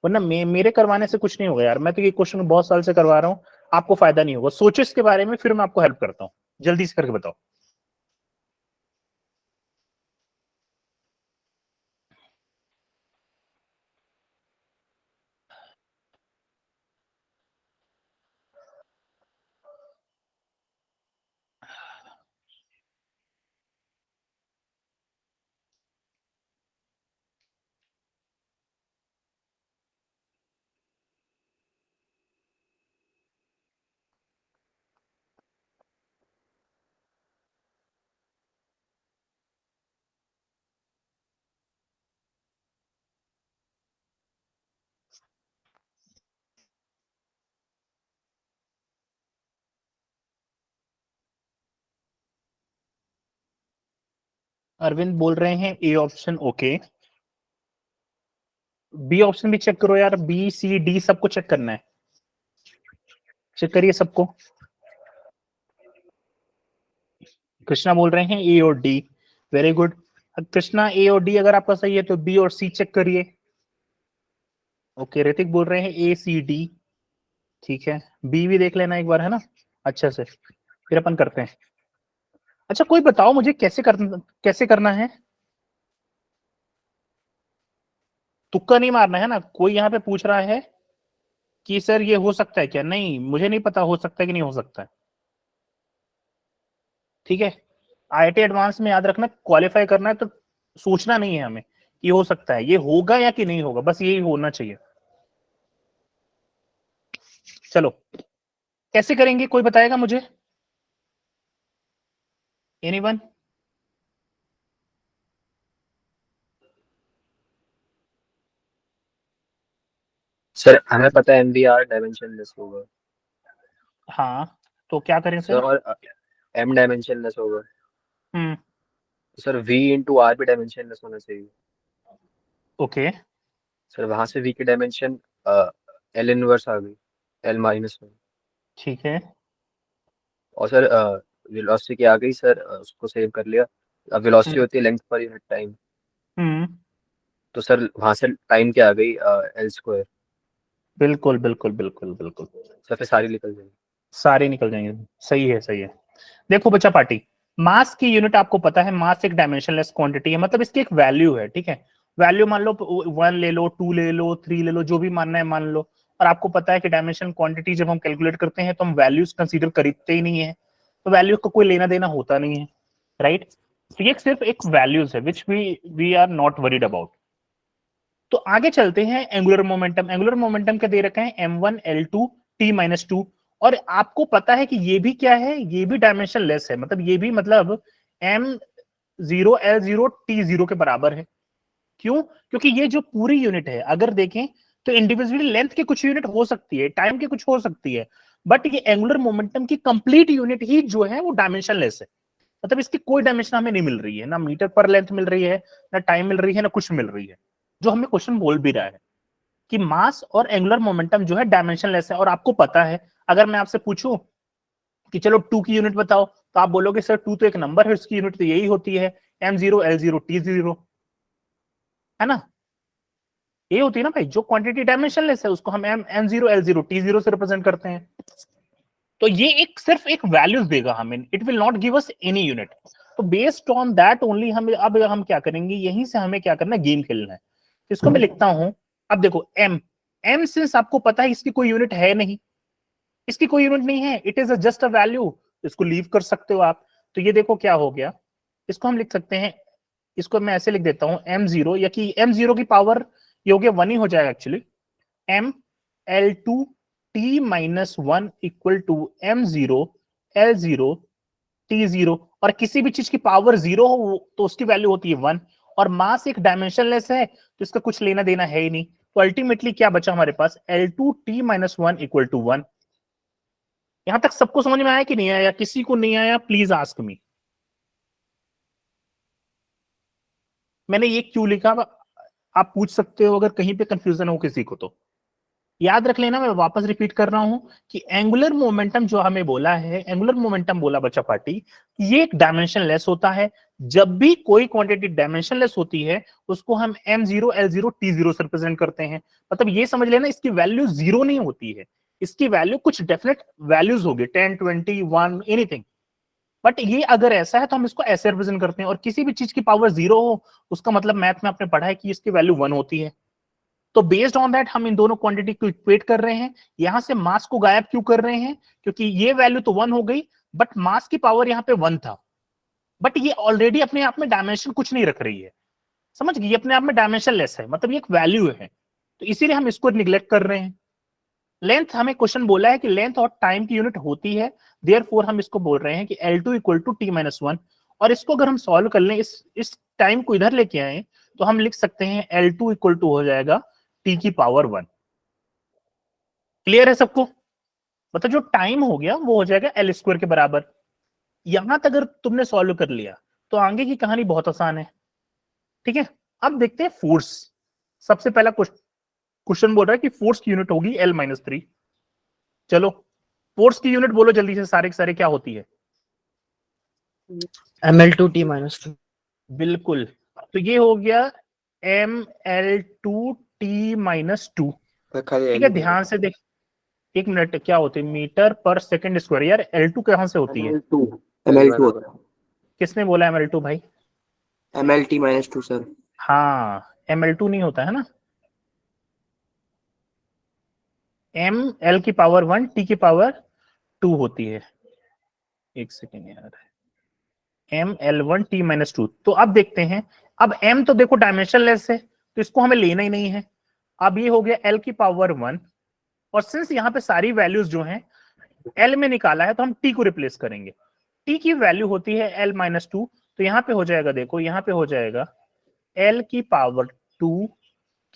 वरना मेरे करवाने से कुछ नहीं होगा यार। मैं तो ये क्वेश्चन बहुत साल से करवा रहा हूँ, आपको फायदा नहीं होगा। सोचो इसके बारे में, फिर मैं आपको हेल्प करता हूँ। जल्दी से करके बताओ। अरविंद बोल रहे हैं A option okay, B option भी चेक करो यार, बी सी डी सबको चेक करना है, चेक करिए सबको। कृष्णा बोल रहे हैं ए और डी, वेरी गुड। कृष्णा ए और डी अगर आपका सही है तो बी और सी चेक करिए। ओके, ऋतिक बोल रहे हैं ए सी डी, ठीक है, बी भी देख लेना एक बार, है ना, अच्छे से, फिर अपन करते हैं। अच्छा कोई बताओ मुझे कैसे करना है, तुक्का नहीं मारना है ना। कोई यहाँ पे पूछ रहा है कि सर ये हो सकता है क्या, नहीं मुझे नहीं पता हो सकता है कि नहीं हो सकता है, ठीक है। आईआईटी एडवांस में याद रखना, क्वालिफाई करना है तो सोचना नहीं है हमें कि हो सकता है, ये होगा या कि नहीं होगा, बस यही होना चाहिए। चलो कैसे करेंगे, कोई बताएगा मुझे, एनीवन? सर हमें पता है एमवीआर डायमेंशनलेस होगा हाँ तो क्या करें सर, सर? और एम डायमेंशनलेस होगा। हम्म, सर वी इंटू आर भी डायमेंशनलेस होना चाहिए। ओके, सर वहां से वी की डायमेंशन एल इनवर्स आ गई, एल माइनस वन। ठीक है, और सर वेलोसिटी की आ गई सर, उसको सेव कर लिया। अब वेलोसिटी होती है लेंथ पर यूनिट टाइम, हम्म, तो सर वहां से टाइम क्या आ गई, एल स्क्वायर। बिल्कुल बिल्कुल बिल्कुल बिल्कुल, सर फिर सारी निकल जाएगी। सारे निकल जाएंगे, सही है सही है। देखो बच्चा पार्टी, मास की यूनिट आपको पता है, मास एक डायमेंशनलेस क्वांटिटी है, मतलब इसकी एक वैल्यू है, ठीक है। वैल्यू मान लो 1 ले लो, 2 ले लो, 3 ले लो, जो भी मानना है मान लो। और आपको पता है कि डायमेंशन क्वांटिटी जब हम कैलकुलेट करते हैं तो हम वैल्यूज कंसीडर करते ही नहीं है, तो वैल्यू का कोई लेना देना होता नहीं है, राइट। तो ये सिर्फ एक वैल्यूज है which we are not worried about. तो आगे चलते हैं, एंगुलर मोमेंटम। एंगुलर मोमेंटम क्या दे रखा है, m1 l2 t-2। और आपको पता है कि ये भी क्या है, ये भी डायमेंशन लेस है, मतलब ये भी मतलब m0 l0 t0 के बराबर है। क्यों? क्योंकि ये जो पूरी यूनिट है अगर देखें तो इंडिविजुअली लेंथ की कुछ यूनिट हो सकती है, टाइम की कुछ हो सकती है, बट ये एंगुलर मोमेंटम की कंप्लीट यूनिट ही जो है वो डायमेंशन लेस है। मतलब इसकी कोई डायमेंशन हमें नहीं मिल रही है, ना मीटर पर लेंथ मिल रही है, ना टाइम मिल रही है, ना कुछ मिल रही है। जो हमें क्वेश्चन बोल भी रहा है कि मास और एंगुलर मोमेंटम जो है डायमेंशनलेस है। और आपको पता है, अगर मैं आपसे पूछूं कि चलो 2 की यूनिट बताओ, तो आप बोलोगे सर 2 तो एक नंबर है, उसकी यूनिट तो यही होती है m0 l0 t0, है ना। ये होती है ना भाई, जो क्वांटिटी डायमेंशनलेस है उसको हम m0 l0 t0 से रिप्रेजेंट करते हैं। तो ये एक सिर्फ एक वैल्यूज देगा हमें, it will not give us any unit. तो बेस्ड ऑन दैट ओनली हम क्या करेंगे, यहीं से हमें क्या करना है, गेम खेलना है। इसको मैं लिखता हूं, अब देखो m सिंस आपको पता है इसकी कोई यूनिट है नहीं, इसकी कोई यूनिट नहीं है, it is just a value, इसको लीव कर सकते हो आप। तो ये देखो क्या हो गया, इसको हम लिख सकते हैं, इसको मैं ऐसे लिख देता हूं m0, या कि m0 की पावर ये हो गया 1 ही हो जाएगा actually, m l2 t-1 equal to m0 l0 t0। और किसी भी चीज की पावर 0 हो तो उसकी वैल्यू होती है 1, और मास एक डायमेंशनलेस है तो इसका कुछ लेना देना है ही नहीं। तो अल्टीमेटली क्या बचा हमारे पास, l2 t-1 इक्वल टू 1। यहां तक सबको समझ में आया कि नहीं आया, किसी को नहीं आया प्लीज आस्क मी। मैंने ये क्यों लिखा, आप पूछ सकते हो अगर कहीं पे कंफ्यूजन हो किसी को तो। याद रख लेना, मैं वापस रिपीट कर रहा हूं कि एंगुलर मोमेंटम जो हमें बोला है, एंगुलर मोमेंटम बोला बच्चा पार्टी, ये एक डायमेंशन लेस होता है। जब भी कोई क्वांटिटी डायमेंशन लेस होती है उसको हम m0 l0 t0 से रिप्रेजेंट करते हैं। मतलब ये समझ लेना, इसकी वैल्यू 0 नहीं होती है, इसकी वैल्यू कुछ डेफिनेट वैल्यूज होगी, 10 20 1 एनीथिंग। बट ये अगर ऐसा है तो हम इसको ऐसे रिप्रेजेंट करते हैं। और किसी भी चीज की पावर 0 हो उसका मतलब मैथ में आपने पढ़ा है कि इसकी वैल्यू 1 होती है। तो बेस्ड ऑन दैट हम इन दोनों क्वांटिटी को इक्वेट कर रहे हैं। यहां से मास को गायब क्यों कर रहे हैं, क्योंकि ये वैल्यू तो 1 हो गई, बट मास की पावर यहाँ पे 1 था, बट ये ऑलरेडी अपने आप में डायमेंशन कुछ नहीं रख रही है, समझ गए, ये अपने आप में डायमेंशन लेस है, मतलब ये एक वैल्यू है, तो इसीलिए हम इसको निग्लेक्ट कर रहे हैं। लेंथ, हमें क्वेश्चन बोला है कि लेंथ और टाइम की यूनिट होती है, देयरफॉर हम इसको बोल रहे हैं कि L2 इक्वल टू t-1। और इसको अगर हम सॉल्व कर लें, इस टाइम को इधर लेके आए, तो हम लिख सकते हैं L2 इक्वल टू हो जाएगा t की पावर 1। क्लियर है सबको? मतलब जो टाइम हो गया वो हो जाएगा L स्क्वायर के बराबर। यहां तक अगर तुमने सॉल्व कर लिया तो आगे की कहानी बहुत आसान है, ठीक है। अब देखते हैं फोर्स। सबसे पहला क्वेश्चन बोल रहा है कि फोर्स की यूनिट होगी L-3। चलो फोर्स की यूनिट बोलो जल्दी से, सारे के सारे क्या होती है? ML2T minus 2. बिल्कुल, तो ये हो गया ML2T माइनस 2। सर खाली ठीक है, L2 ध्यान से देख, एक मिनट, क्या होती है मीटर पर सेकंड स्क्वायर? यार L2 कहाँ से होती है? ML2 L1 ML2 होता किसने बोला ML2 भाई? है MLT -2 सर। हाँ, ML2 नहीं होता है ना, M L की पावर 1 T की पावर 2 होती है। एक सेकेंड यार, ML1T माइनस 2। तो अब देखते हैं, अब M तो देखो डायमेंशनलेस है, तो इसको हमें लेना ही नहीं है। अब ये हो गया L की पावर 1, और सिंस यहाँ पे सारी वैल्यूज जो हैं L में निकाला है, तो हम T को रिप्लेस करेंगे। T की वैल्यू होती है L माइनस 2, तो यहाँ पे हो जाएगा, देखो यहाँ पे हो जाएगा L की पावर 2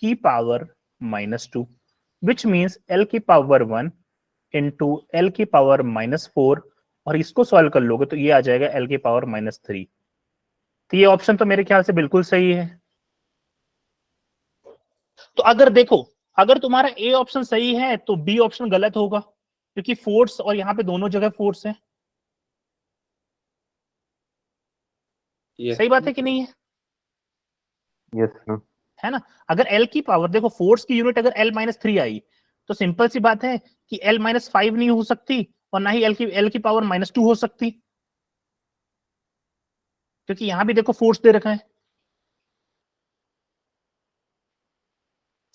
की power minus 2, which means L की पावर 1 इंटू L की पावर माइनस 4, और इसको सॉल्व कर लोगे तो ये आ जाएगा L की पावर माइनस 3। तो ये ऑप्शन तो मेरे ख्याल से बिल्कुल सही है। तो अगर देखो, अगर तुम्हारा ए ऑप्शन सही है तो बी ऑप्शन गलत होगा, क्योंकि फोर्स और यहाँ पे दोनों जगह फोर्स है। यस सही बात है कि नहीं है? Yes sir. है ना? अगर एल की पावर, देखो फोर्स की यूनिट अगर एल माइनस 3 आई, तो सिंपल सी बात है कि एल माइनस 5 नहीं हो सकती, और ना ही एल की पावर माइनस 2 हो सकती, क्योंकि यहां भी देखो फोर्स दे रखा है।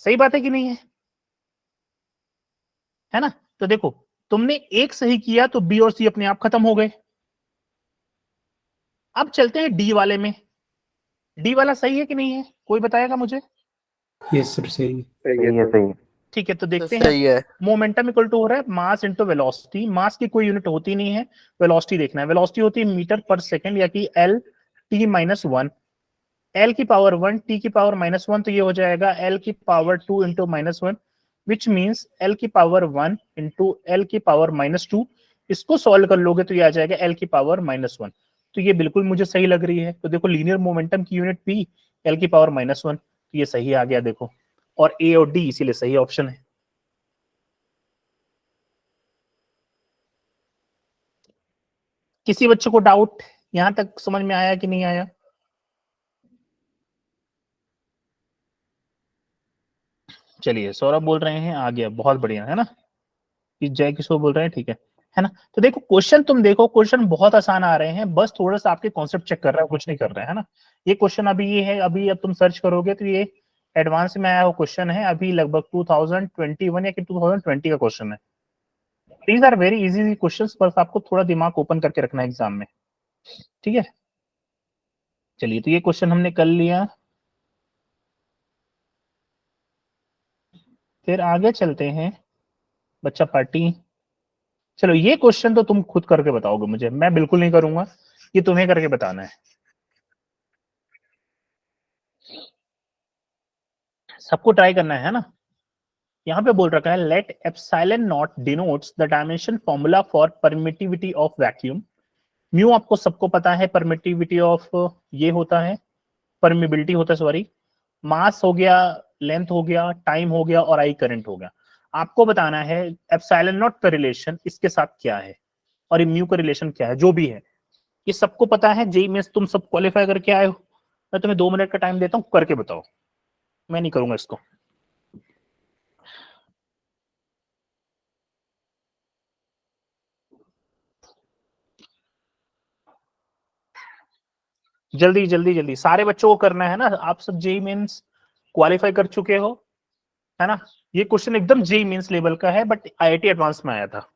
सही बात है कि नहीं है ना? तो देखो, तुमने एक सही किया तो बी और सी अपने आप खत्म हो गए। अब चलते हैं डी वाले में। डी वाला सही है कि नहीं है, कोई बताएगा मुझे? Yes, sir. Same. सही है सही है। ठीक है, तो सर देखते हैं। सही है। मोमेंटम इक्वल टू हो रहा है मास इंटू वेलोसिटी। मास की कोई यूनिट होती नहीं है, वेलोसिटी देखना है। वेलोसिटी होती है मीटर पर सेकंड, या कि एल टी माइनस 1, एल की पावर 1 टी की पावर माइनस 1, तो ये हो जाएगा एल की power 2 into minus 1, which means L की पावर 1 इंटू एल की पावर माइनस 2। इसको सॉल्व कर लोगे तो ये आ जाएगा एल की पावर माइनस 1। तो ये बिल्कुल मुझे सही लग रही है। तो देखो, लीनियर मोमेंटम की यूनिट पी, एल की पावर माइनस 1, तो ये सही आ गया देखो, और ए और डी इसीलिए सही ऑप्शन है। किसी बच्चे को डाउट यहां तक समझ में आया कि नहीं आया? चलिए, सौरभ बोल रहे हैं आ गया, बहुत बढ़िया है ना। कि जय किशोर बोल रहे हैं, ठीक है ना? तो देखो क्वेश्चन, तुम देखो क्वेश्चन बहुत आसान आ रहे हैं, बस थोड़ा सा आपके कॉन्सेप्ट चेक कर रहा है, कुछ नहीं कर रहे हैं, है ना? ये क्वेश्चन अभी ये है, अभी अब तुम सर्च करोगे तो ये एडवांस में आया हुआ क्वेश्चन है, अभी लगभग 2021 या कि 2020 का क्वेश्चन है। These are very easy questions, बस आपको थोड़ा दिमाग ओपन करके रखना है एग्जाम में। ठीक है, चलिए, तो ये क्वेश्चन हमने कर लिया। फिर आगे चलते हैं, बच्चा पार्टी। चलो, ये क्वेश्चन तो तुम खुद करके बताओगे मुझे, मैं बिल्कुल नहीं करूंगा, ये तुम्हें करके बताना है। सबको ट्राई करना है ना? यहाँ पे बोल रखा है let epsilon naught denotes the dimension formula for permittivity of vacuum. Mu आपको सबको पता है, परमिटिविटी ऑफ ये होता है, परमिबिलिटी होता है, सॉरी। मास हो गया, लेंथ हो गया, टाइम हो गया, और आई करंट हो गया। आपको बताना है एप्सिलॉन नॉट का रिलेशन इसके साथ क्या है, और ये म्यू का रिलेशन क्या है, जो भी है ये सबको पता है। जेई में तुम सब क्वालिफाई करके आए हो। मैं तुम्हें 2 मिनट का टाइम देता हूँ, करके बताओ, मैं नहीं करूंगा इसको। जल्दी जल्दी जल्दी, सारे बच्चों को करना है ना, आप सब जेई मेंस क्वालिफाई कर चुके हो, है ना? ये क्वेश्चन एकदम जेई मेंस लेवल का है, बट आईआईटी एडवांस में आया था।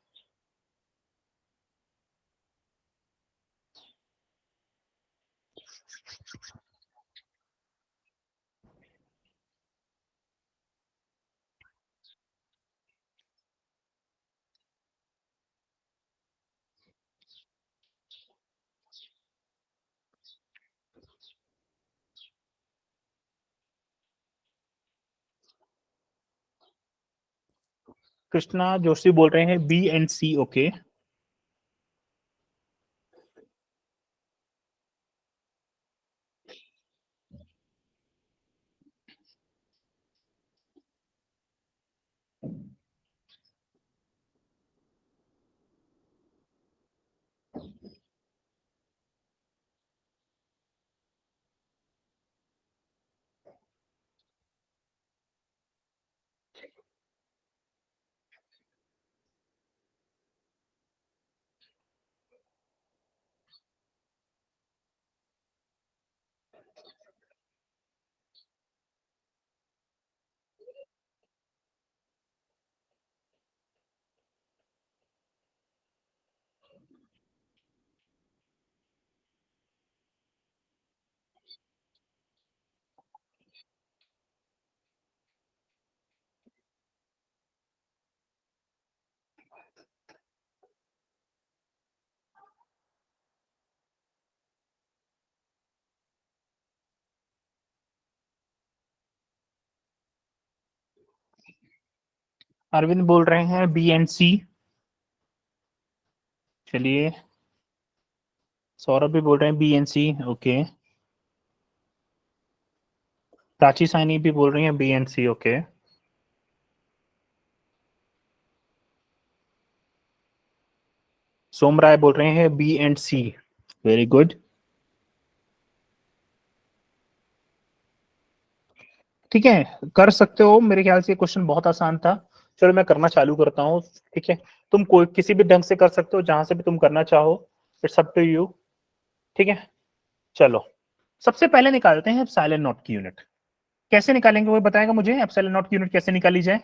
कृष्णा जोशी बोल रहे हैं B and C, okay. Arvind बोल रहे हैं बी एंड सी। चलिए, सौरभ भी बोल रहे हैं B and C. Okay, Prachi Saini भी बोल रही हैं B and C. Okay, Som Rai बोल रहे हैं B and C. Very good. ठीक है, कर सकते हो। मेरे ख्याल से क्वेश्चन बहुत आसान था। चलो मैं करना चालू करता हूँ। ठीक है, तुम कोई किसी भी ढंग से कर सकते हो, जहां से भी तुम करना चाहो, इट्स अप टू यू। ठीक है, चलो सबसे पहले निकालते हैं एप्सिलॉन नॉट की यूनिट। कैसे निकालेंगे वो बताएगा मुझे। एप्सिलॉन नॉट की यूनिट कैसे निकाली जाए,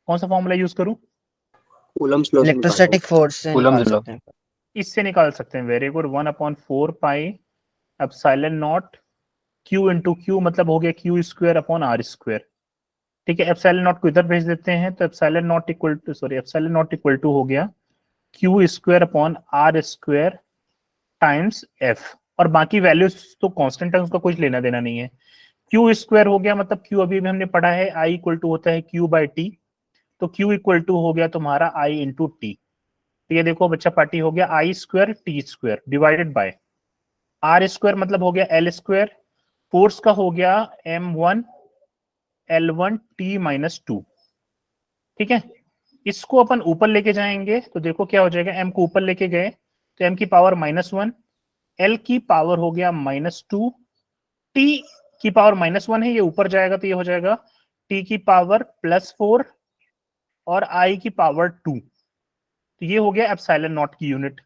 कौन सा फॉर्मूला यूज करूं? कूलम्स लॉ से निकाल इलेक्ट्रोस्टैटिक फोर्स से कूलम्स निकाल लॉ। सकते हैं। इससे निकाल सकते हैं। Very good. 1/4 pi epsilon naught Q into Q, मतलब हो गया Q square upon R square. ठीक है, एप्सिलॉन नॉट को इधर भेज देते हैं, तो epsilon naught equal to, sorry, epsilon naught equal to हो गया Q square upon R square times F. और बाकी वैल्यूज तो कांस्टेंट है, उसका कुछ लेना देना नहीं है। क्यू स्क्वायर हो गया, मतलब क्यू अभी भी हमने पढ़ा है आई इक्वल टू होता है क्यू बाई टी, तो क्यू इक्वल टू हो गया तुम्हारा आई इंटू टी। तो ये देखो बच्चा पार्टी हो गया I square T square divided by R square, मतलब हो गया एल स्क्वायर। फोर्स का हो गया m1 L1 T माइनस 2। ठीक है, इसको अपन ऊपर लेके जाएंगे तो देखो क्या हो जाएगा। m को ऊपर लेके गए तो m की पावर -1, l की पावर हो गया -2, t की पावर -1 है, ये ऊपर जाएगा तो ये हो जाएगा t की पावर +4 और i की पावर 2। तो ये हो गया एप्सिलॉन नॉट की यूनिट।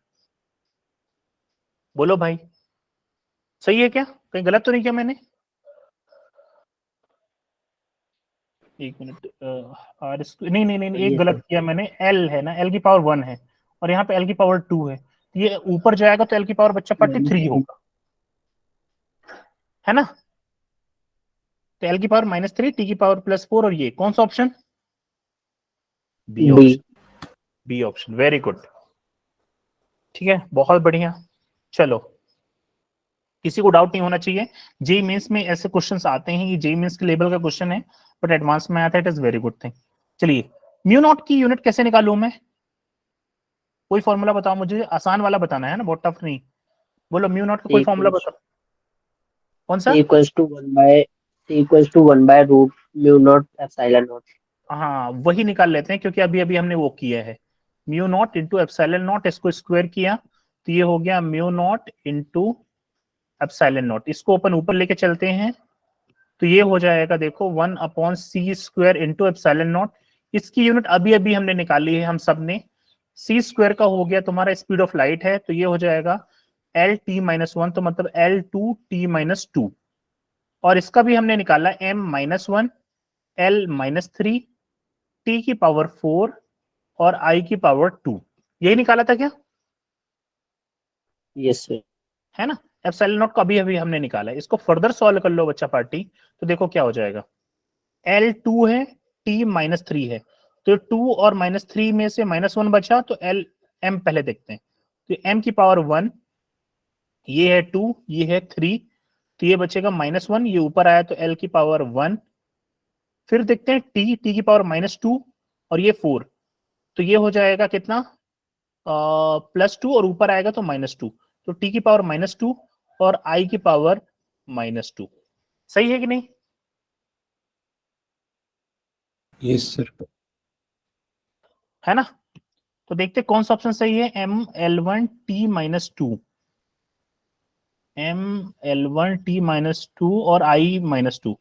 बोलो भाई, सही है क्या? कहीं गलत तो नहीं किया मैंने? एक मिनट, आर नहीं नहीं नहीं, एक ये गलत सर किया मैंने। एल है ना, एल की पावर 1 है और यहाँ पे एल की पावर 2 है। तो ये ऊपर जाएगा तो एल की पावर बच्चा पार्टी 3 होगा, है ना? तो एल की पावर -3, टी की पावर +4, और ये कौन सा option? B D. Option. B option, very good. ठीक है, बहुत बढ़िया। चलो, किसी को डाउट नहीं होना चाहिए। जेई मेंस में ऐसे क्वेश्चंस आते हैं, ये जेई मेंस के लेवल का क्वेश्चन है, बट एडवांस में आता है, it is very good thing. चलिए, म्यू नॉट की यूनिट कैसे निकालूं मैं? कोई फॉर्मूला बताओ मुझे, आसान वाला बताना है ना, बहुत टफ नहीं। बोलो म्यू नॉट का कोई फॉर्मूला इक्वल्स बताओ। कौन सा? इक्वल्स टू 1/रूट म्यू नॉट एप्सिलॉन नॉट। हाँ, वही निकाल लेते हैं, क्योंकि अभी अभी हमने वो किया है। Mu naught into epsilon not, इसको स्क्वायर किया तो ये हो गया mu naught into epsilon not. इसको अपन ऊपर लेके चलते हैं तो ये हो जाएगा, देखो 1/c² इंटू एप्सिलॉन नॉट। इसकी यूनिट अभी अभी हमने निकाली है हम सब ने। c² का हो गया तुम्हारा स्पीड ऑफ लाइट है, तो ये हो जाएगा LT-1, तो मतलब L2T-2। और इसका भी हमने निकाला m-1 L-3 T की पावर 4 और I की पावर 2। यही निकाला था क्या? Yes sir. है ना? एप्सिलॉन नॉट को अभी अभी हमने निकाला है। इसको फर्दर सॉल्व कर लो बच्चा पार्टी, तो देखो क्या हो जाएगा। L2 है, T-3 है, तो 2 और -3 में से -1 बचा, तो L m पहले देखते हैं। तो m की पावर 1, ये है 2, ये है 3, तो ये बचेगा -1, ये ऊपर आया तो L की पावर 1। फिर देखते हैं t की पावर -2 और ये 4, तो ये हो जाएगा कितना, +2, और ऊपर आएगा तो -2, तो t की पावर -2 और i की पावर -2। सही है कि नहीं? Yes, sir. है ना? तो देखते कौन सा ऑप्शन सही है। ML1T-2, ML1T-2 और I-2,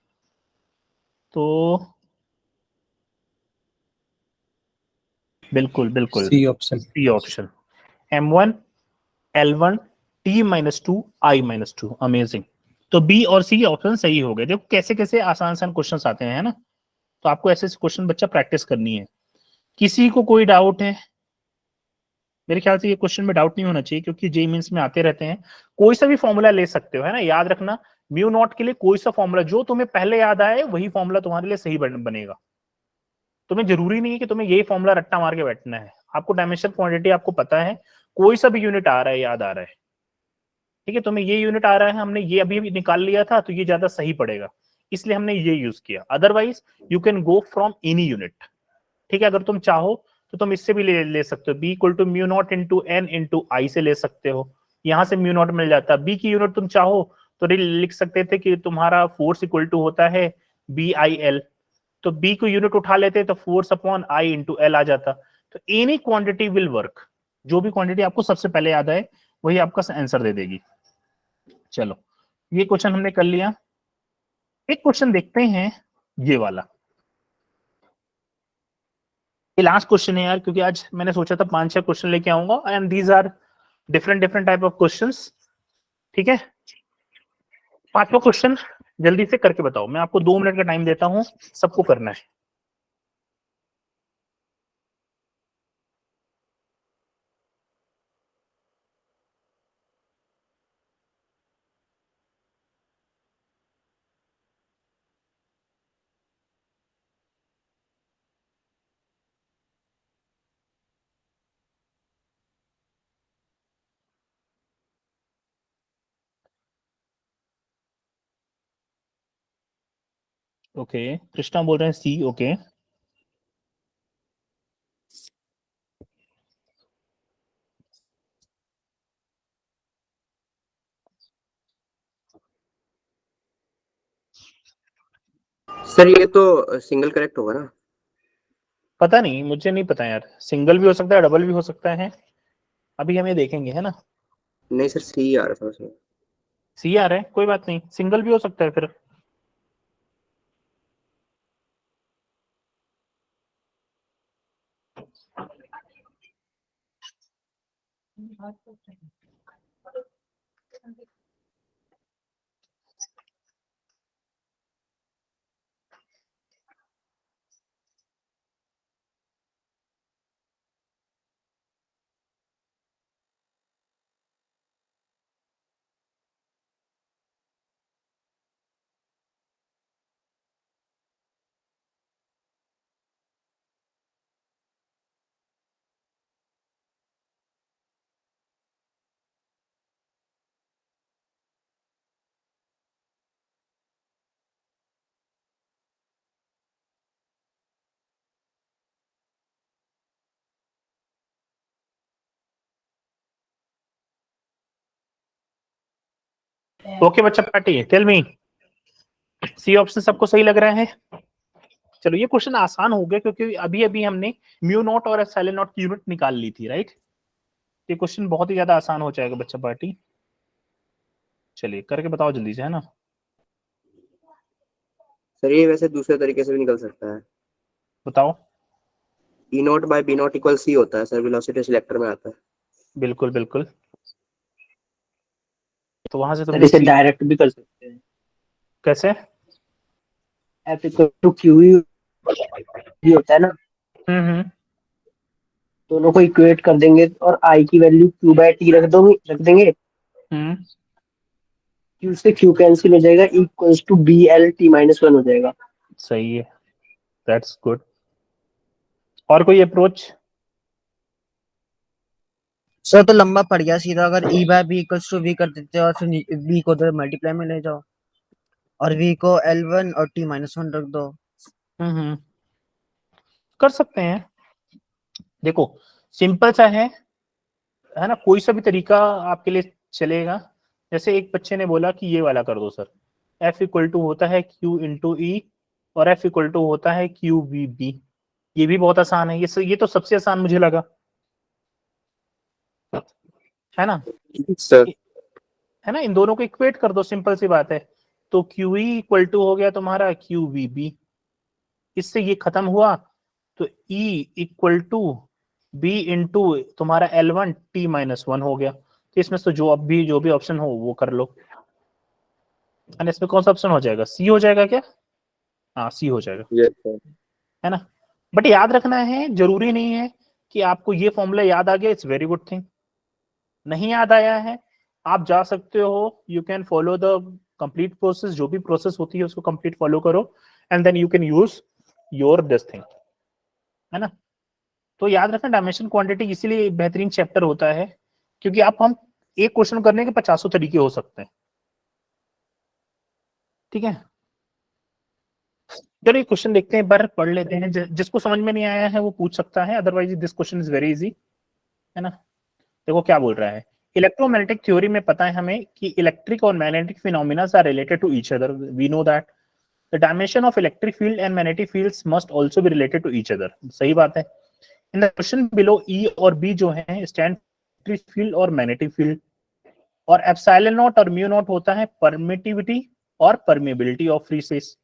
तो बिल्कुल बिल्कुल C option. C option, M1 L1 T-2 I-2। Amazing. तो बी और सी ऑप्शन सही हो गए। देखो कैसे कैसे आसान आसान क्वेश्चंस आते हैं, है ना? तो आपको ऐसे क्वेश्चन बच्चा प्रैक्टिस करनी है। किसी को कोई डाउट है? मेरे ख्याल से ये क्वेश्चन में डाउट नहीं होना चाहिए, क्योंकि जेई मींस में आते रहते हैं। कोई सा भी फॉर्मूला ले सकते हो, है ना? याद रखना, म्यू नॉट के लिए कोई सा फॉर्मूला जो तुम्हें पहले याद आए वही फॉर्मूला तुम्हारे लिए सही बनेगा। तुम्हें जरूरी नहीं है कि तुम्हें यही फॉर्मूला रट्टा मार के बैठना है। आपको डायमेंशन क्वांटिटी आपको पता है, कोई सा भी यूनिट आ रहा है, याद आ रहा है, ठीक है? तुम्हें ये यूनिट आ रहा है, हमने ये अभी निकाल लिया था, तो ये ज्यादा सही पड़ेगा, इसलिए हमने ये यूज किया। Otherwise you can go from any unit. ठीक है, अगर तुम चाहो तो तुम इससे भी ले सकते हो, B equal to mu naught into N into I से ले सकते हो, यहां से म्यू नॉट मिल जाता है। बी की यूनिट तुम चाहो तो लिख सकते थे कि तुम्हारा फोर्स इक्वल टू होता है बी आई एल, तो बी को यूनिट उठा लेते तो force upon I into L आ जाता। तो एनी क्वांटिटी विल वर्क, जो भी क्वांटिटी आपको सबसे पहले याद आए वही आपका आंसर दे देगी। चलो ये क्वेश्चन हमने कर लिया। एक क्वेश्चन देखते हैं ये वाला, ये लास्ट क्वेश्चन है यार, क्योंकि आज मैंने सोचा था 5-6 क्वेश्चन लेके आऊंगा and these are different type of questions. ठीक है, 5वां क्वेश्चन जल्दी से करके बताओ, मैं आपको 2 मिनट का टाइम देता हूं, सबको करना है। ओके, कृष्णा बोल रहे हैं सी। ओके, सर ये तो सिंगल करेक्ट होगा ना? पता नहीं, मुझे नहीं पता यार, सिंगल भी हो सकता है, डबल भी हो सकता है, अभी हम ये देखेंगे, है ना। नहीं सर, सी आ रहा था उसमें। सी आ रहा है, कोई बात नहीं, सिंगल भी हो सकता है फिर। ओके बच्चा party, tell me, C option सबको सही लग रहा है? चलो ये क्वेश्चन आसान हो गया क्योंकि अभी अभी हमने म्यू नॉट और एप्सिलॉन नॉट की यूनिट निकाल ली थी, राइट। ये क्वेश्चन बहुत ही ज्यादा आसान हो जाएगा बच्चा पार्टी। चलिए करके बताओ जल्दी से, है ना। सर ये वैसे दूसरे तरीके से भी निकल सकता है। बताओ। E naught by B naught equal C होता है सर, वेलोसिटी सिलेक्टर में आता है। बिल्कुल बिल्कुल, तो वहां से सर तुमने इसे सी डायरेक्ट भी कर सकते हैं, कैसे? एफ इक्वल टू क्यू ही होता है ना, हम्म, दोनों को इक्वेट कर देंगे और आई की वैल्यू क्यू बाय टी रख देंगे, हम्म, क्यू से क्यू कैंसिल हो जाएगा, equals to B L T minus 1 हो जाएगा। सही है, दैट्स गुड। और कोई अप्रोच? सर तो लंबा पड़ गया सीधा, अगर E by B equals to V कर देते हो और फिर बी को उधर मल्टीप्लाई में ले जाओ और वी को L1 और T माइनस 1 रख दो। कर सकते हैं, देखो सिंपल सा है ना, कोई सा भी तरीका आपके लिए चलेगा। जैसे एक बच्चे ने बोला कि ये वाला कर दो सर, F इक्वल टू होता है Q इंटू ई और F इक्वल टू होता है क्यू वी बी, ये भी बहुत आसान है, ये तो सबसे आसान मुझे लगा, है ना। सर है ना, इन दोनों को इक्वेट कर दो, सिंपल सी बात है। तो क्यू ई इक्वल टू हो गया तुम्हारा क्यू वी बी, इससे ये खत्म हुआ, तो E equal to B into तुम्हारा L1 T माइनस 1 हो गया। तो इसमें से जो भी ऑप्शन हो वो कर लो, एंड इसमें कौन सा ऑप्शन हो जाएगा? सी हो जाएगा क्या? हाँ सी हो जाएगा, यस सर। है ना। बट याद रखना है, जरूरी नहीं है कि आपको ये फॉर्मूला याद आ गया, इट्स वेरी गुड थिंग। नहीं याद आया है, आप जा सकते हो, you can follow the complete process, जो भी प्रोसेस होती है उसको कंप्लीट फॉलो करो and then you can use your this thing, है ना। तो याद रखना डायमेंशन क्वांटिटी इसीलिए बेहतरीन चैप्टर होता है, क्योंकि आप हम एक क्वेश्चन करने के 50 तरीके हो सकते हैं, ठीक है। चलो ये क्वेश्चन देखते हैं, एक बार पढ़ लेते हैं, जिसको समझ में नहीं आया है वो पूछ सकता है, otherwise this question is very easy, है ना। देखो क्या बोल रहा है, इलेक्ट्रोमैग्नेटिक थ्योरी में पता है हमें कि इलेक्ट्रिक और magnetic phenomena are related to each other, we know that the dimension of electric field and magnetic fields must also be related to each other, सही बात है। In the question below E और बी जो है स्टैंड इलेक्ट्रिक फील्ड और मैग्नेटिक फील्ड, और एप्सिलॉन नॉट और म्यू नॉट होता है परमिटिविटी और permeability of free space.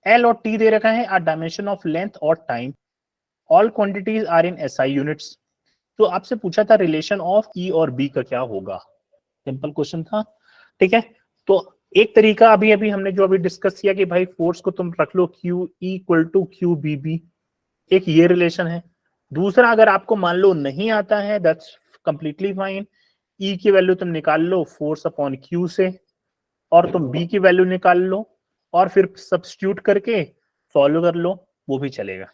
L और टी दे रखा है आर डायमेंशन ऑफ लेंथ और time, all quantities are in SI units. तो आपसे पूछा था रिलेशन ऑफ ई और बी का क्या होगा, सिंपल क्वेश्चन था, ठीक है। तो एक तरीका अभी अभी हमने जो अभी डिस्कस किया कि भाई फोर्स को तुम रख लो Q equal to Q B B, एक ये रिलेशन है। दूसरा अगर आपको मान लो नहीं आता है दैट्स कंप्लीटली फाइन, ई की वैल्यू तुम निकाल लो फोर्स अपॉन क्यू से, और तुम बी की वैल्यू निकाल लो और फिर सब्स्टिट्यूट करके सॉल्व कर लो, वो भी चलेगा,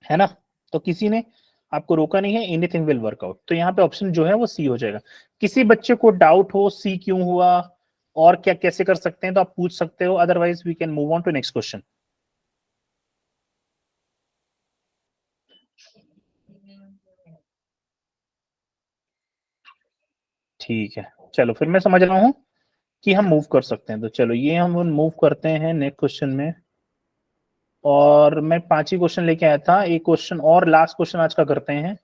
है ना। तो किसी ने आपको रोका नहीं है, एनीथिंग विल वर्क आउट। तो यहाँ पे ऑप्शन जो है वो सी हो जाएगा। किसी बच्चे को डाउट हो सी क्यों हुआ और क्या कैसे कर सकते हैं तो आप पूछ सकते हो, otherwise we can move on to next question. ठीक है, चलो फिर मैं समझ रहा हूं कि हम मूव कर सकते हैं, तो चलो ये हम मूव करते हैं नेक्स्ट क्वेश्चन में। और मैं 5 ही क्वेश्चन लेके आया था, एक क्वेश्चन और लास्ट क्वेश्चन आज का करते हैं,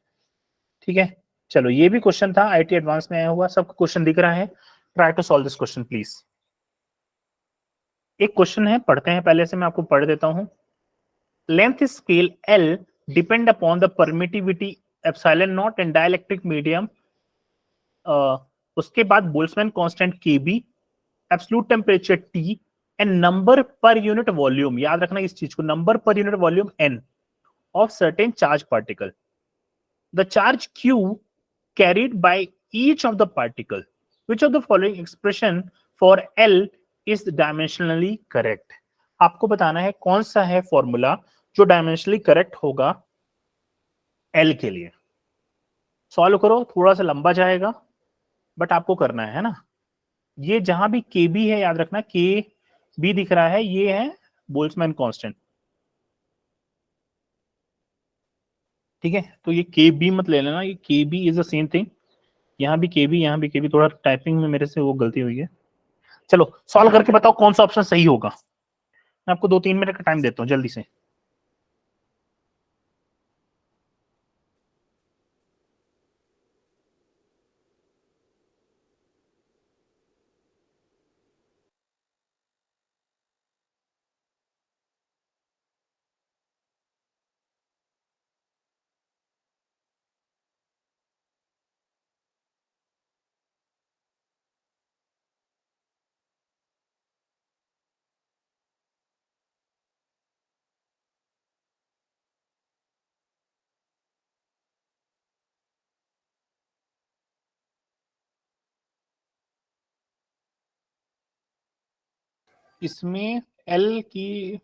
ठीक है। चलो ये भी क्वेश्चन था आईटी एडवांस में आया हुआ, सबको क्वेश्चन दिख रहा है, try to solve this question please. एक क्वेश्चन है, पढ़ते हैं, पहले से मैं आपको पढ़ देता हूं। Length scale L depend upon the permittivity epsilon naught and dielectric medium, उसके बाद Boltzmann constant K B, absolute temperature T and number per unit volume, याद रखना इस चीज को, number per unit volume N of certain charge particle, the charge Q carried by each of the particle, which of the following expression for L is dimensionally correct। आपको बताना है कौन सा है फॉर्मूला जो डायमेंशनली करेक्ट होगा L के लिए। सॉल्व करो, थोड़ा सा लंबा जाएगा बट आपको करना है ना। ये जहां भी के बी है याद रखना, के बी दिख रहा है, ये है बोल्ट्जमैन कांस्टेंट, ठीक है। तो ये के बी मत ले लेना, ये K B is the same thing, यहाँ भी के बी यहाँ भी के बी, थोड़ा टाइपिंग में मेरे से वो गलती हुई है। चलो सॉल्व करके बताओ कौन सा ऑप्शन सही होगा, मैं आपको 2-3 मिनट का टाइम देता हूं जल्दी से। इसमें एल की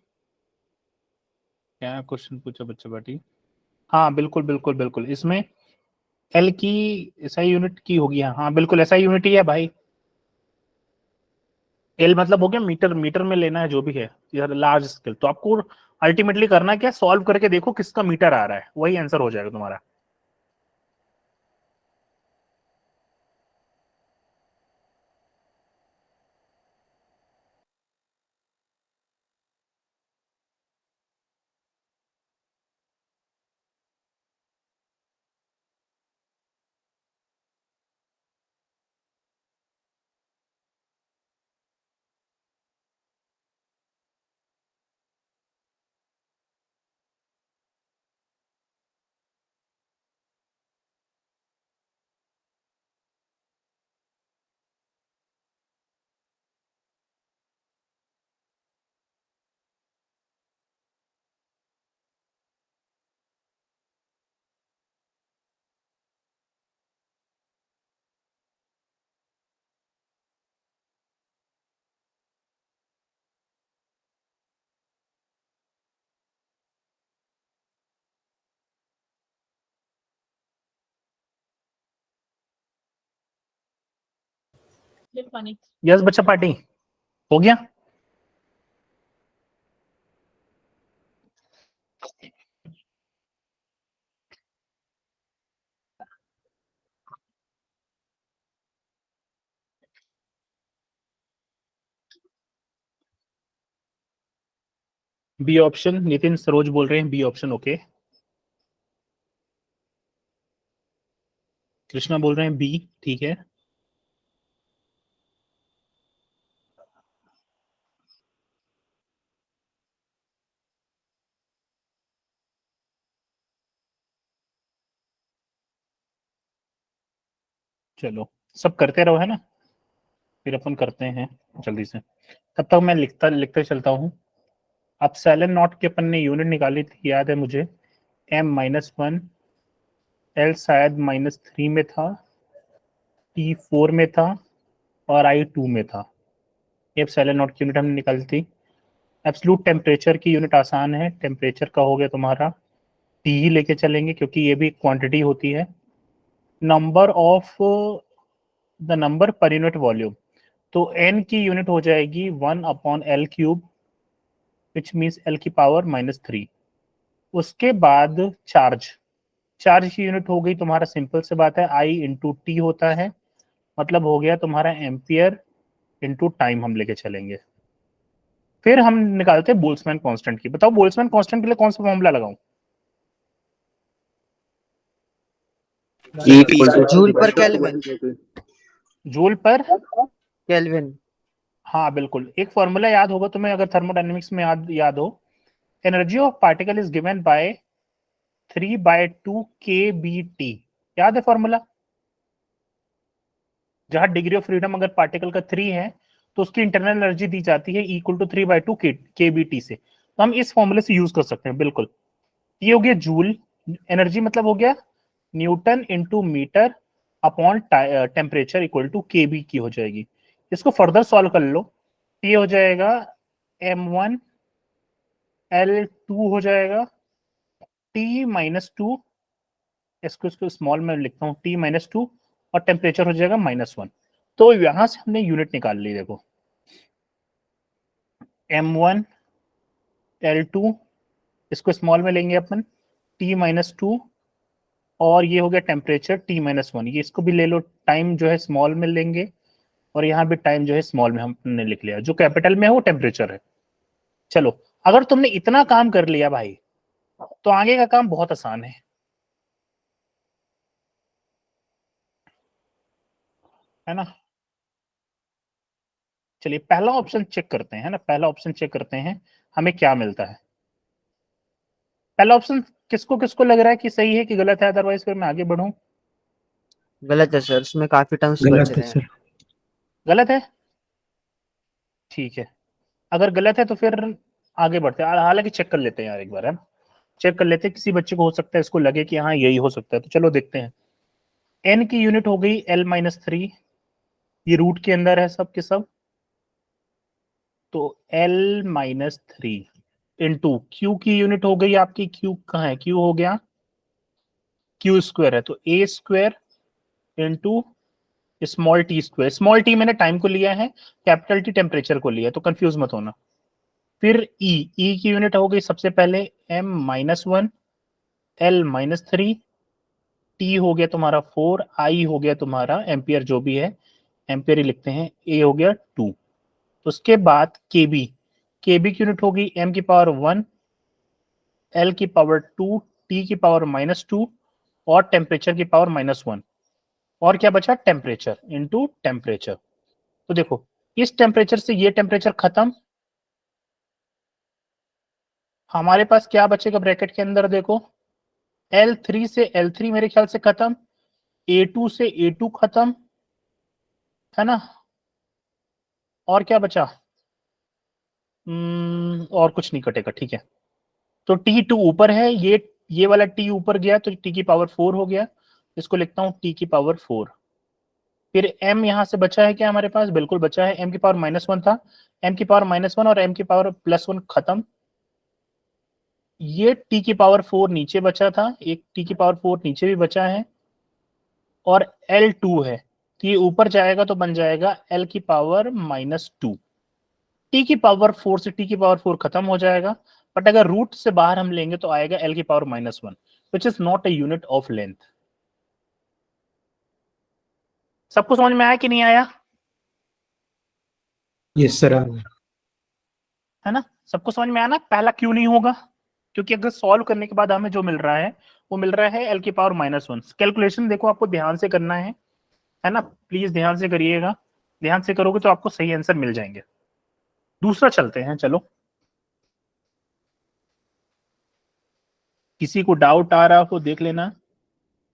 क्या क्वेश्चन पूछा बच्चा बाटी, हाँ बिल्कुल बिल्कुल बिल्कुल, इसमें एल की एसआई यूनिट की होगी, हाँ बिल्कुल एसआई यूनिट ही है भाई। एल मतलब हो गया मीटर, मीटर में लेना है जो भी है यार, लार्ज स्केल। तो आपको अल्टीमेटली करना क्या, सॉल्व करके देखो किसका मीटर आ रहा है, वही आंसर हो जाएगा तुम्हारा। यस बच्चा पार्टी हो गया। बी ऑप्शन, नितिन सरोज बोल रहे हैं बी ऑप्शन। ओके, कृष्णा बोल रहे हैं बी, ठीक है। चलो सब करते रहो, है ना, फिर अपन करते हैं जल्दी से। तब तक मैं लिखते चलता हूँ। अब सेलन नॉट की अपन ने यूनिट निकाली थी, याद है मुझे, m-1, L शायद -3 में था, T 4 में था और I 2 में था। ये सेलन नॉट की यूनिट हमने निकाली थी। एब्सोल्यूट टेम्परेचर की यूनिट आसान है, टेम्परेचर का हो गया तुम्हारा T ही लेके चलेंगे क्योंकि ये भी क्वांटिटी होती है। Number of the number per unit volume, तो n की यूनिट हो जाएगी 1/L3 विच मीन्स L की पावर -3। उसके बाद चार्ज की यूनिट हो गई तुम्हारा, सिंपल से बात है, I इंटू टी होता है, मतलब हो गया तुम्हारा एम्पियर इंटू टाइम हम लेके चलेंगे। फिर हम निकालते हैं बोल्ट्जमैन कांस्टेंट की। बताओ बोल्ट्जमैन कांस्टेंट के लिए कौन सा फॉर्मूला लगाऊं? जूल पर केल्विन। जूल पर केल्विन। हाँ बिल्कुल, एक फॉर्मूला याद होगा तुम्हें अगर थर्मोडायनेमिक्स में याद हो, energy of particle is given by 3/2 kBT। याद है फॉर्मूला? जहां डिग्री ऑफ फ्रीडम अगर पार्टिकल का 3 है तो उसकी इंटरनल एनर्जी दी जाती है इक्वल टू 3/2 kBT से। तो हम इस फॉर्मूले से यूज कर सकते हैं बिल्कुल। ये हो गया जूल, एनर्जी मतलब हो गया newton into metre upon temperature equal to KB की हो जाएगी। इसको फर्दर सॉल्व कर लो, ये हो जाएगा m1 L2 हो जाएगा T-2, इसको स्मॉल में लिखता हूँ T-2, और टेम्परेचर हो जाएगा -1। तो यहां से हमने यूनिट निकाल ली, देखो m1 L2, इसको स्मॉल में लेंगे अपन T-2, और ये हो गया टेम्परेचर T-1। ये इसको भी ले लो, टाइम जो है स्मॉल में लेंगे, और यहाँ भी टाइम जो है स्मॉल में हमने लिख लिया, जो कैपिटल में है वो टेम्परेचर है। चलो अगर तुमने इतना काम कर लिया भाई तो आगे का काम बहुत आसान है ना। चलिए पहला ऑप्शन चेक करते हैं, है ना, पहला ऑप्शन चेक करते हैं हमें क्या मिलता है। पहला ऑप्शन किसको किसको लग रहा है कि सही है कि गलत है, अदरवाइज फिर मैं आगे बढ़ूं। गलत है सर, उसमें काफी टर्म्स बच गलत है रहे हैं। सर। गलत है, ठीक है, अगर गलत है तो फिर आगे बढ़ते हैं। हालांकि चेक कर लेते हैं यार एक बार, है ना, चेक कर लेते हैं, किसी बच्चे को हो सकता है इसको लगे कि हाँ यही हो सकता है, तो चलो देखते हैं। एन की यूनिट हो गई L-3, ये रूट के अंदर है सब के सब, तो L-3 इंटू क्यू की यूनिट हो गई आपकी, क्यू कहाँ है, क्यू हो गया क्यू स्क्वायर है, तो A square into small T square. Small T मैंने टाइम को लिया है, कैपिटल टी टेम्परेचर को लिया है, तो कंफ्यूज मत होना। फिर ई की यूनिट हो गई सबसे पहले M-1 L-3, टी हो गया तुम्हारा 4, आई हो गया तुम्हारा एम्पियर, जो भी है एम्पियर ही लिखते हैं, ए हो गया 2। उसके बाद केबी, केबी की यूनिट होगी m की पावर 1 L की पावर 2 T की पावर -2 और टेम्परेचर की पावर -1। और क्या बचा, टेम्परेचर इनटू टेम्परेचर। तो देखो इस टेम्परेचर से ये टेम्परेचर खत्म, हमारे पास क्या बचेगा ब्रैकेट के अंदर, देखो L3 से L3 मेरे ख्याल से खत्म, A2 से A2 खत्म, है ना, और क्या बचा, और कुछ नहीं कटेगा, ठीक है। तो T2 ऊपर है, ये वाला T ऊपर गया तो T की पावर 4 हो गया, इसको लिखता हूं T की पावर 4। फिर M यहां से बचा है क्या हमारे पास, बिल्कुल बचा है, M की पावर -1 था, M की पावर -1 और M की पावर +1 खत्म। ये T की पावर 4 नीचे बचा था, एक T की पावर 4 नीचे भी बचा है, और L2 है, तो ये ऊपर जाएगा तो बन जाएगा L की पावर -2। T की पावर 4 से T की पावर 4 खत्म हो जाएगा, बट अगर रूट से बाहर हम लेंगे तो आएगा L की power -1, which is not a unit of length. सबको समझ में आया कि नहीं आया? Yes sir. है ना, सबको समझ में आया ना? पहला क्यों नहीं होगा? क्योंकि अगर सॉल्व करने के बाद हमें जो मिल रहा है वो मिल रहा है l की पावर -1। कैलकुलेशन देखो आपको ध्यान से करना है ना? प्लीज ध्यान से करिएगा, ध्यान से करोगे तो आपको सही आंसर मिल जाएंगे। दूसरा चलते हैं, चलो। किसी को डाउट आ रहा हो देख लेना,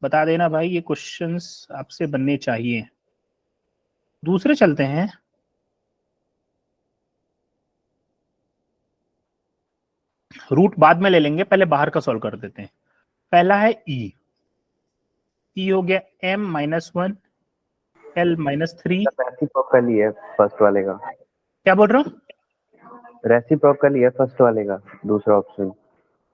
बता देना भाई, ये क्वेश्चंस आपसे बनने चाहिए। दूसरे चलते हैं। रूट बाद में ले लेंगे, पहले बाहर का सॉल्व कर देते हैं। पहला है ई हो गया m-1 l-3। रेसिप्रोकल ही है फर्स्ट वाले का, क्या बोल रहे हो? रेसिप्रोकल ही है फर्स्ट वाले का, दूसरा ऑप्शन।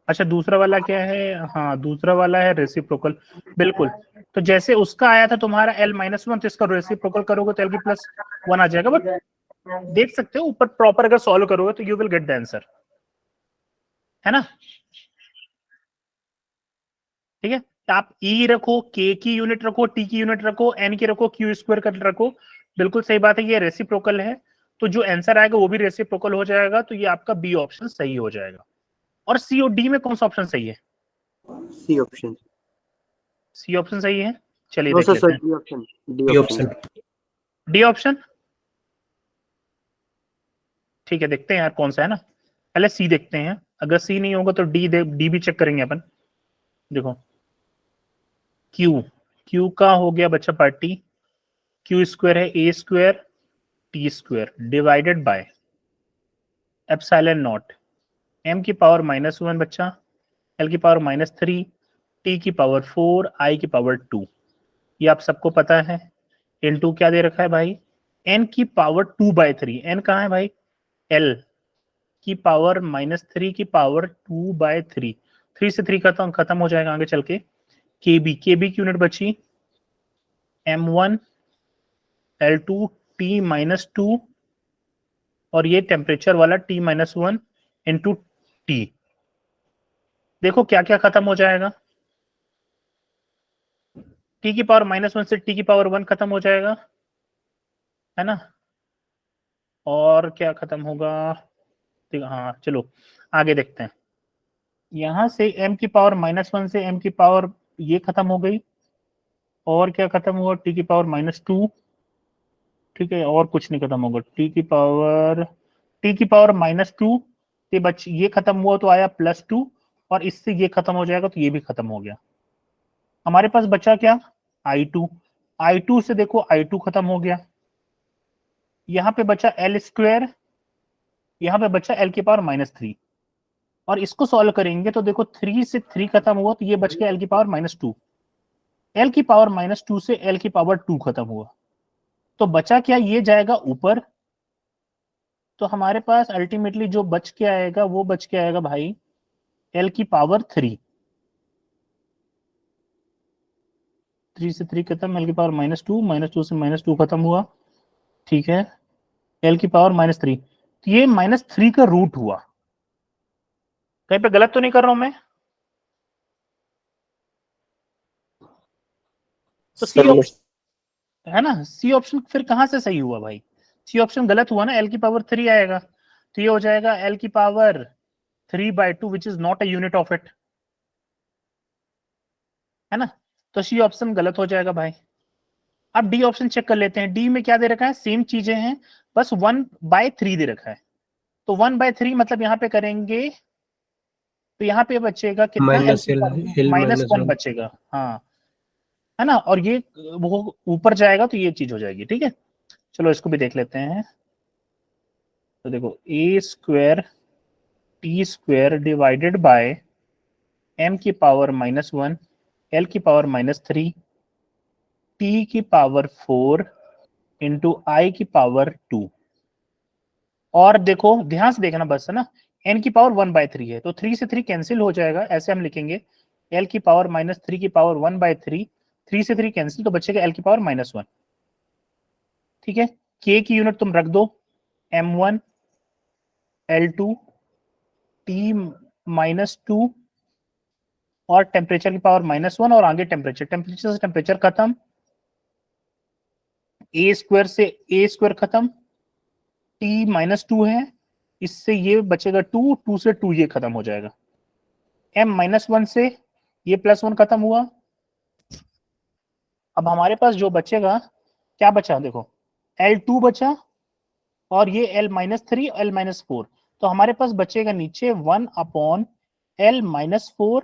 अच्छा, दूसरा वाला क्या है? हाँ, दूसरा वाला है रेसिप्रोकल, बिल्कुल। तो जैसे उसका आया था तुम्हारा l-1, तो इसका रेसिप्रोकल करोगे तो l की +1 आ जाएगा। बट देख सकते हो ऊपर प्रॉपर अगर सॉल्व करोगे तो you will get the answer, है ना? ठीक है, आप ई रखो, के की यूनिट रखो, टी की यूनिट रखो, एन की रखो, क्यू स्क्वायर कर रखो, बिल्कुल सही बात है। ये रेसिप्रोकल है तो जो आंसर आएगा वो भी रेसिप्रोकल हो जाएगा, तो ये आपका बी ऑप्शन सही हो जाएगा। और सी और डी में कौन सा ऑप्शन सही है? C option. सी ऑप्शन सही है, चलिए नो देख सर, लेते हैं। D option, D D option. Option. D option, ठीक है, देखते हैं यार कौन सा है ना। पहले सी देखते हैं, अगर सी नहीं होगा तो डी भी चेक करेंगे अपन। देखो क्यू का हो गया बच्चा पार्टी, क्यू स्क्वायर है A square T square divided by epsilon naught m की पावर -1 बच्चा, l की पावर -3, t की पावर 4, i की पावर 2। ये आप सबको पता है। इनटू क्या दे रखा है भाई? n की पावर 2/3। n कहाँ है भाई? l की पावर -3 की पावर 2/3। 3 से 3 खत्म हो जाएगा आगे चल के। kb की यूनिट बची m1 l2 t-2, और ये टेम्परेचर वाला t-1 इंटू टी। देखो क्या क्या खत्म हो जाएगा, t की पावर -1 से t की पावर 1 खत्म हो जाएगा, है ना? और क्या खत्म होगा? हाँ चलो आगे देखते हैं। यहां से m की पावर -1 से m की पावर ये खत्म हो गई, और क्या खत्म हुआ? t की पावर -2। ठीक है, और कुछ नहीं खत्म होगा। t की पावर -2 से बच ये खत्म हुआ तो आया +2, और इससे ये खत्म हो जाएगा तो ये भी खत्म हो गया। हमारे पास बचा क्या? I2 से देखो I2 खत्म हो गया। यहाँ पे बचा l स्क्वायर, यहाँ पे बचा l की पावर -3, और इसको सॉल्व करेंगे तो देखो 3 से 3 खत्म हुआ तो ये बच गया l की पावर -2। l की पावर -2 से l की पावर 2 खत्म हुआ तो बचा क्या? ये जाएगा ऊपर। तो हमारे पास अल्टीमेटली जो बच के आएगा वो बच के आएगा भाई l की पावर 3। 3 से 3 खत्म, l की पावर -2 से -2 खत्म हुआ। ठीक है, l की पावर -3, तो ये -3 का रूट हुआ। कहीं पे गलत तो नहीं कर रहा हूं मैं? तो सी ऑप्शन है ना, सी ऑप्शन फिर कहां से सही हुआ भाई? सी ऑप्शन गलत हुआ ना, l की पावर 3 आएगा, तो ये हो जाएगा l की power 3/2 which is not a unit of it, है ना? तो सी ऑप्शन गलत हो जाएगा भाई। अब डी ऑप्शन चेक कर लेते हैं। डी में क्या दे रखा है? सेम चीजें हैं, बस 1/3 दे रखा है। तो 1/3 मतलब यहाँ पे करेंगे तो यहाँ पे बचेगा कितना? -1 बचेगा, हाँ, है ना? और ये वो ऊपर जाएगा तो ये चीज हो जाएगी। ठीक है, चलो इसको भी देख लेते हैं। तो देखो a square t square divided bye m की पावर -1, l की पावर -3, t की पावर 4 इंटू i की पावर 2। और देखो ध्यान से देखना बस, है ना, n की पावर 1/3 है तो 3 से 3 कैंसिल हो जाएगा, ऐसे हम लिखेंगे l की पावर -3 की पावर 1/3, 3 से 3 कैंसिल तो बचेगा l की पावर -1। ठीक है, k की यूनिट तुम रख दो m1 l2 t-2, और टेम्परेचर की पावर -1, और आगे टेम्परेचर से टेम्परेचर खत्म, a स्क्वायर से a स्क्वायर खत्म, t-2 है, इससे ये बचेगा 2, 2 से 2 ये खत्म हो जाएगा, m-1 से ये +1 खत्म हुआ। अब हमारे पास जो बचेगा, क्या बचा देखो, L2 बचा और ये L-3 L-4, तो हमारे पास बचेगा नीचे 1/L-4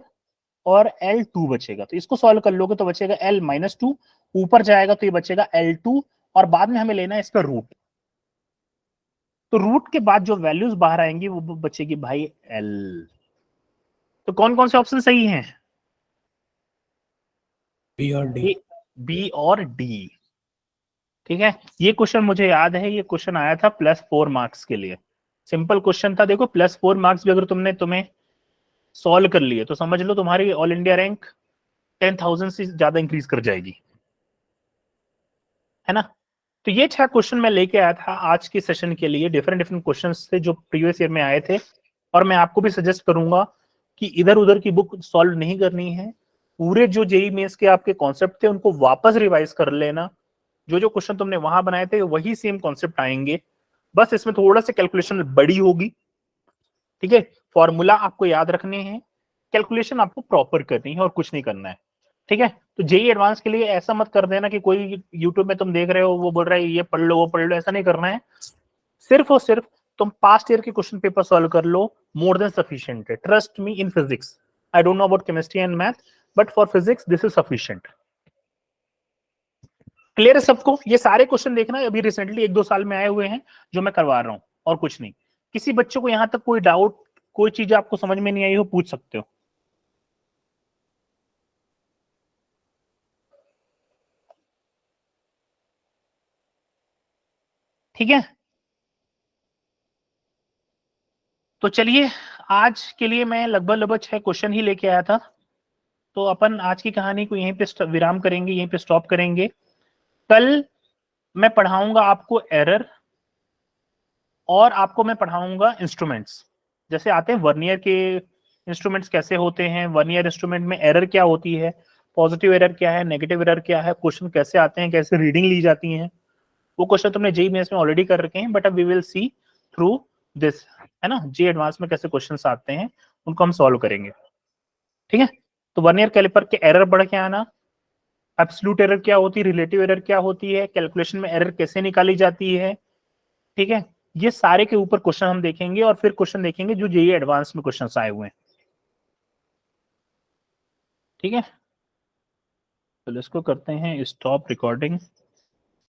और L2 बचेगा। तो इसको सॉल्व कर लोगे तो बचेगा L-2, ऊपर जाएगा तो ये बचेगा L2 और बाद में हमें लेना है इसका रूट। तो रूट के बाद जो वैल्यूज बाहर आएंगी वो बचेगी भाई L। तो कौन कौन से ऑप्शन सही हैं? बी और डी। बी और डी। ठीक है, ये क्वेश्चन मुझे याद है, ये क्वेश्चन आया था +4 मार्क्स के लिए। सिंपल क्वेश्चन था, देखो +4 मार्क्स भी अगर तुम्हें सॉल्व कर लिए तो समझ लो तुम्हारी ऑल इंडिया रैंक 10,000 से ज्यादा इंक्रीज कर जाएगी, है ना। तो ये 6 क्वेश्चन मैं लेके आया था आज के सेशन के लिए, डिफरेंट क्वेश्चन थे जो प्रीवियस ईयर में आए थे। और मैं आपको भी सजेस्ट करूंगा कि इधर उधर की बुक सॉल्व नहीं करनी है, पूरे जो जेईई मेंस के आपके कॉन्सेप्ट थे उनको वापस रिवाइज कर लेना। जो क्वेश्चन तुमने वहां बनाए थे वही सेम कॉन्सेप्ट आएंगे, बस इसमें थोड़ा सा कैलकुलेशन बड़ी होगी। ठीक है, फॉर्मूला आपको याद रखने हैं, कैलकुलेशन आपको प्रॉपर करनी है और कुछ नहीं करना है। ठीक है, तो जेईई एडवांस के लिए ऐसा मत कर देना कि कोई यूट्यूब में तुम देख रहे हो वो बोल रहा है ये पढ़ लो वो पढ़ लो, ऐसा नहीं करना है। सिर्फ और सिर्फ तुम पास्ट ईयर के क्वेश्चन पेपर सॉल्व कर लो, मोर देन सफिशिएंट है। Trust me in physics, I don't know about chemistry and math, but for physics this is sufficient. Clear है सबको? ये सारे क्वेश्चन देखना अभी रिसेंटली 1-2 साल में आए हुए हैं जो मैं करवा रहा हूं और कुछ नहीं। किसी बच्चे को यहां तक कोई डाउट, कोई चीज आपको समझ में नहीं आई हो, पूछ सकते हो। ठीक है, तो चलिए आज के लिए मैं लगभग 6 क्वेश्चन ही लेके आया था। तो अपन आज की कहानी को यहीं पे विराम करेंगे, यहीं पे स्टॉप करेंगे। कल मैं पढ़ाऊंगा आपको एरर और आपको मैं पढ़ाऊंगा इंस्ट्रूमेंट्स। जैसे आते हैं वर्नियर के इंस्ट्रूमेंट्स कैसे होते हैं, वर्नियर इंस्ट्रूमेंट में एरर क्या होती है, पॉजिटिव एरर क्या है, नेगेटिव एरर क्या है, क्वेश्चन कैसे आते हैं, कैसे रीडिंग ली जाती है। वो क्वेश्चन तुमने जेईई मेंस में ऑलरेडी कर रखे हैं, बट अब we will see through this, है ना। जेईई एडवांस में कैसे क्वेश्चंस आते हैं उनको हम सॉल्व करेंगे। ठीक है, तो वर्नियर कैलिपर के एरर बढ़ के आना, एब्सोल्यूट एरर क्या होती है, रिलेटिव एरर क्या होती है, कैलकुलेशन में एरर कैसे निकाली जाती है। ठीक है, ये सारे के ऊपर क्वेश्चन हम देखेंगे और फिर क्वेश्चन देखेंगे जो जेईई एडवांस में क्वेश्चंस आए हुए हैं। ठीक है, तो इसको करते हैं स्टॉप रिकॉर्डिंग।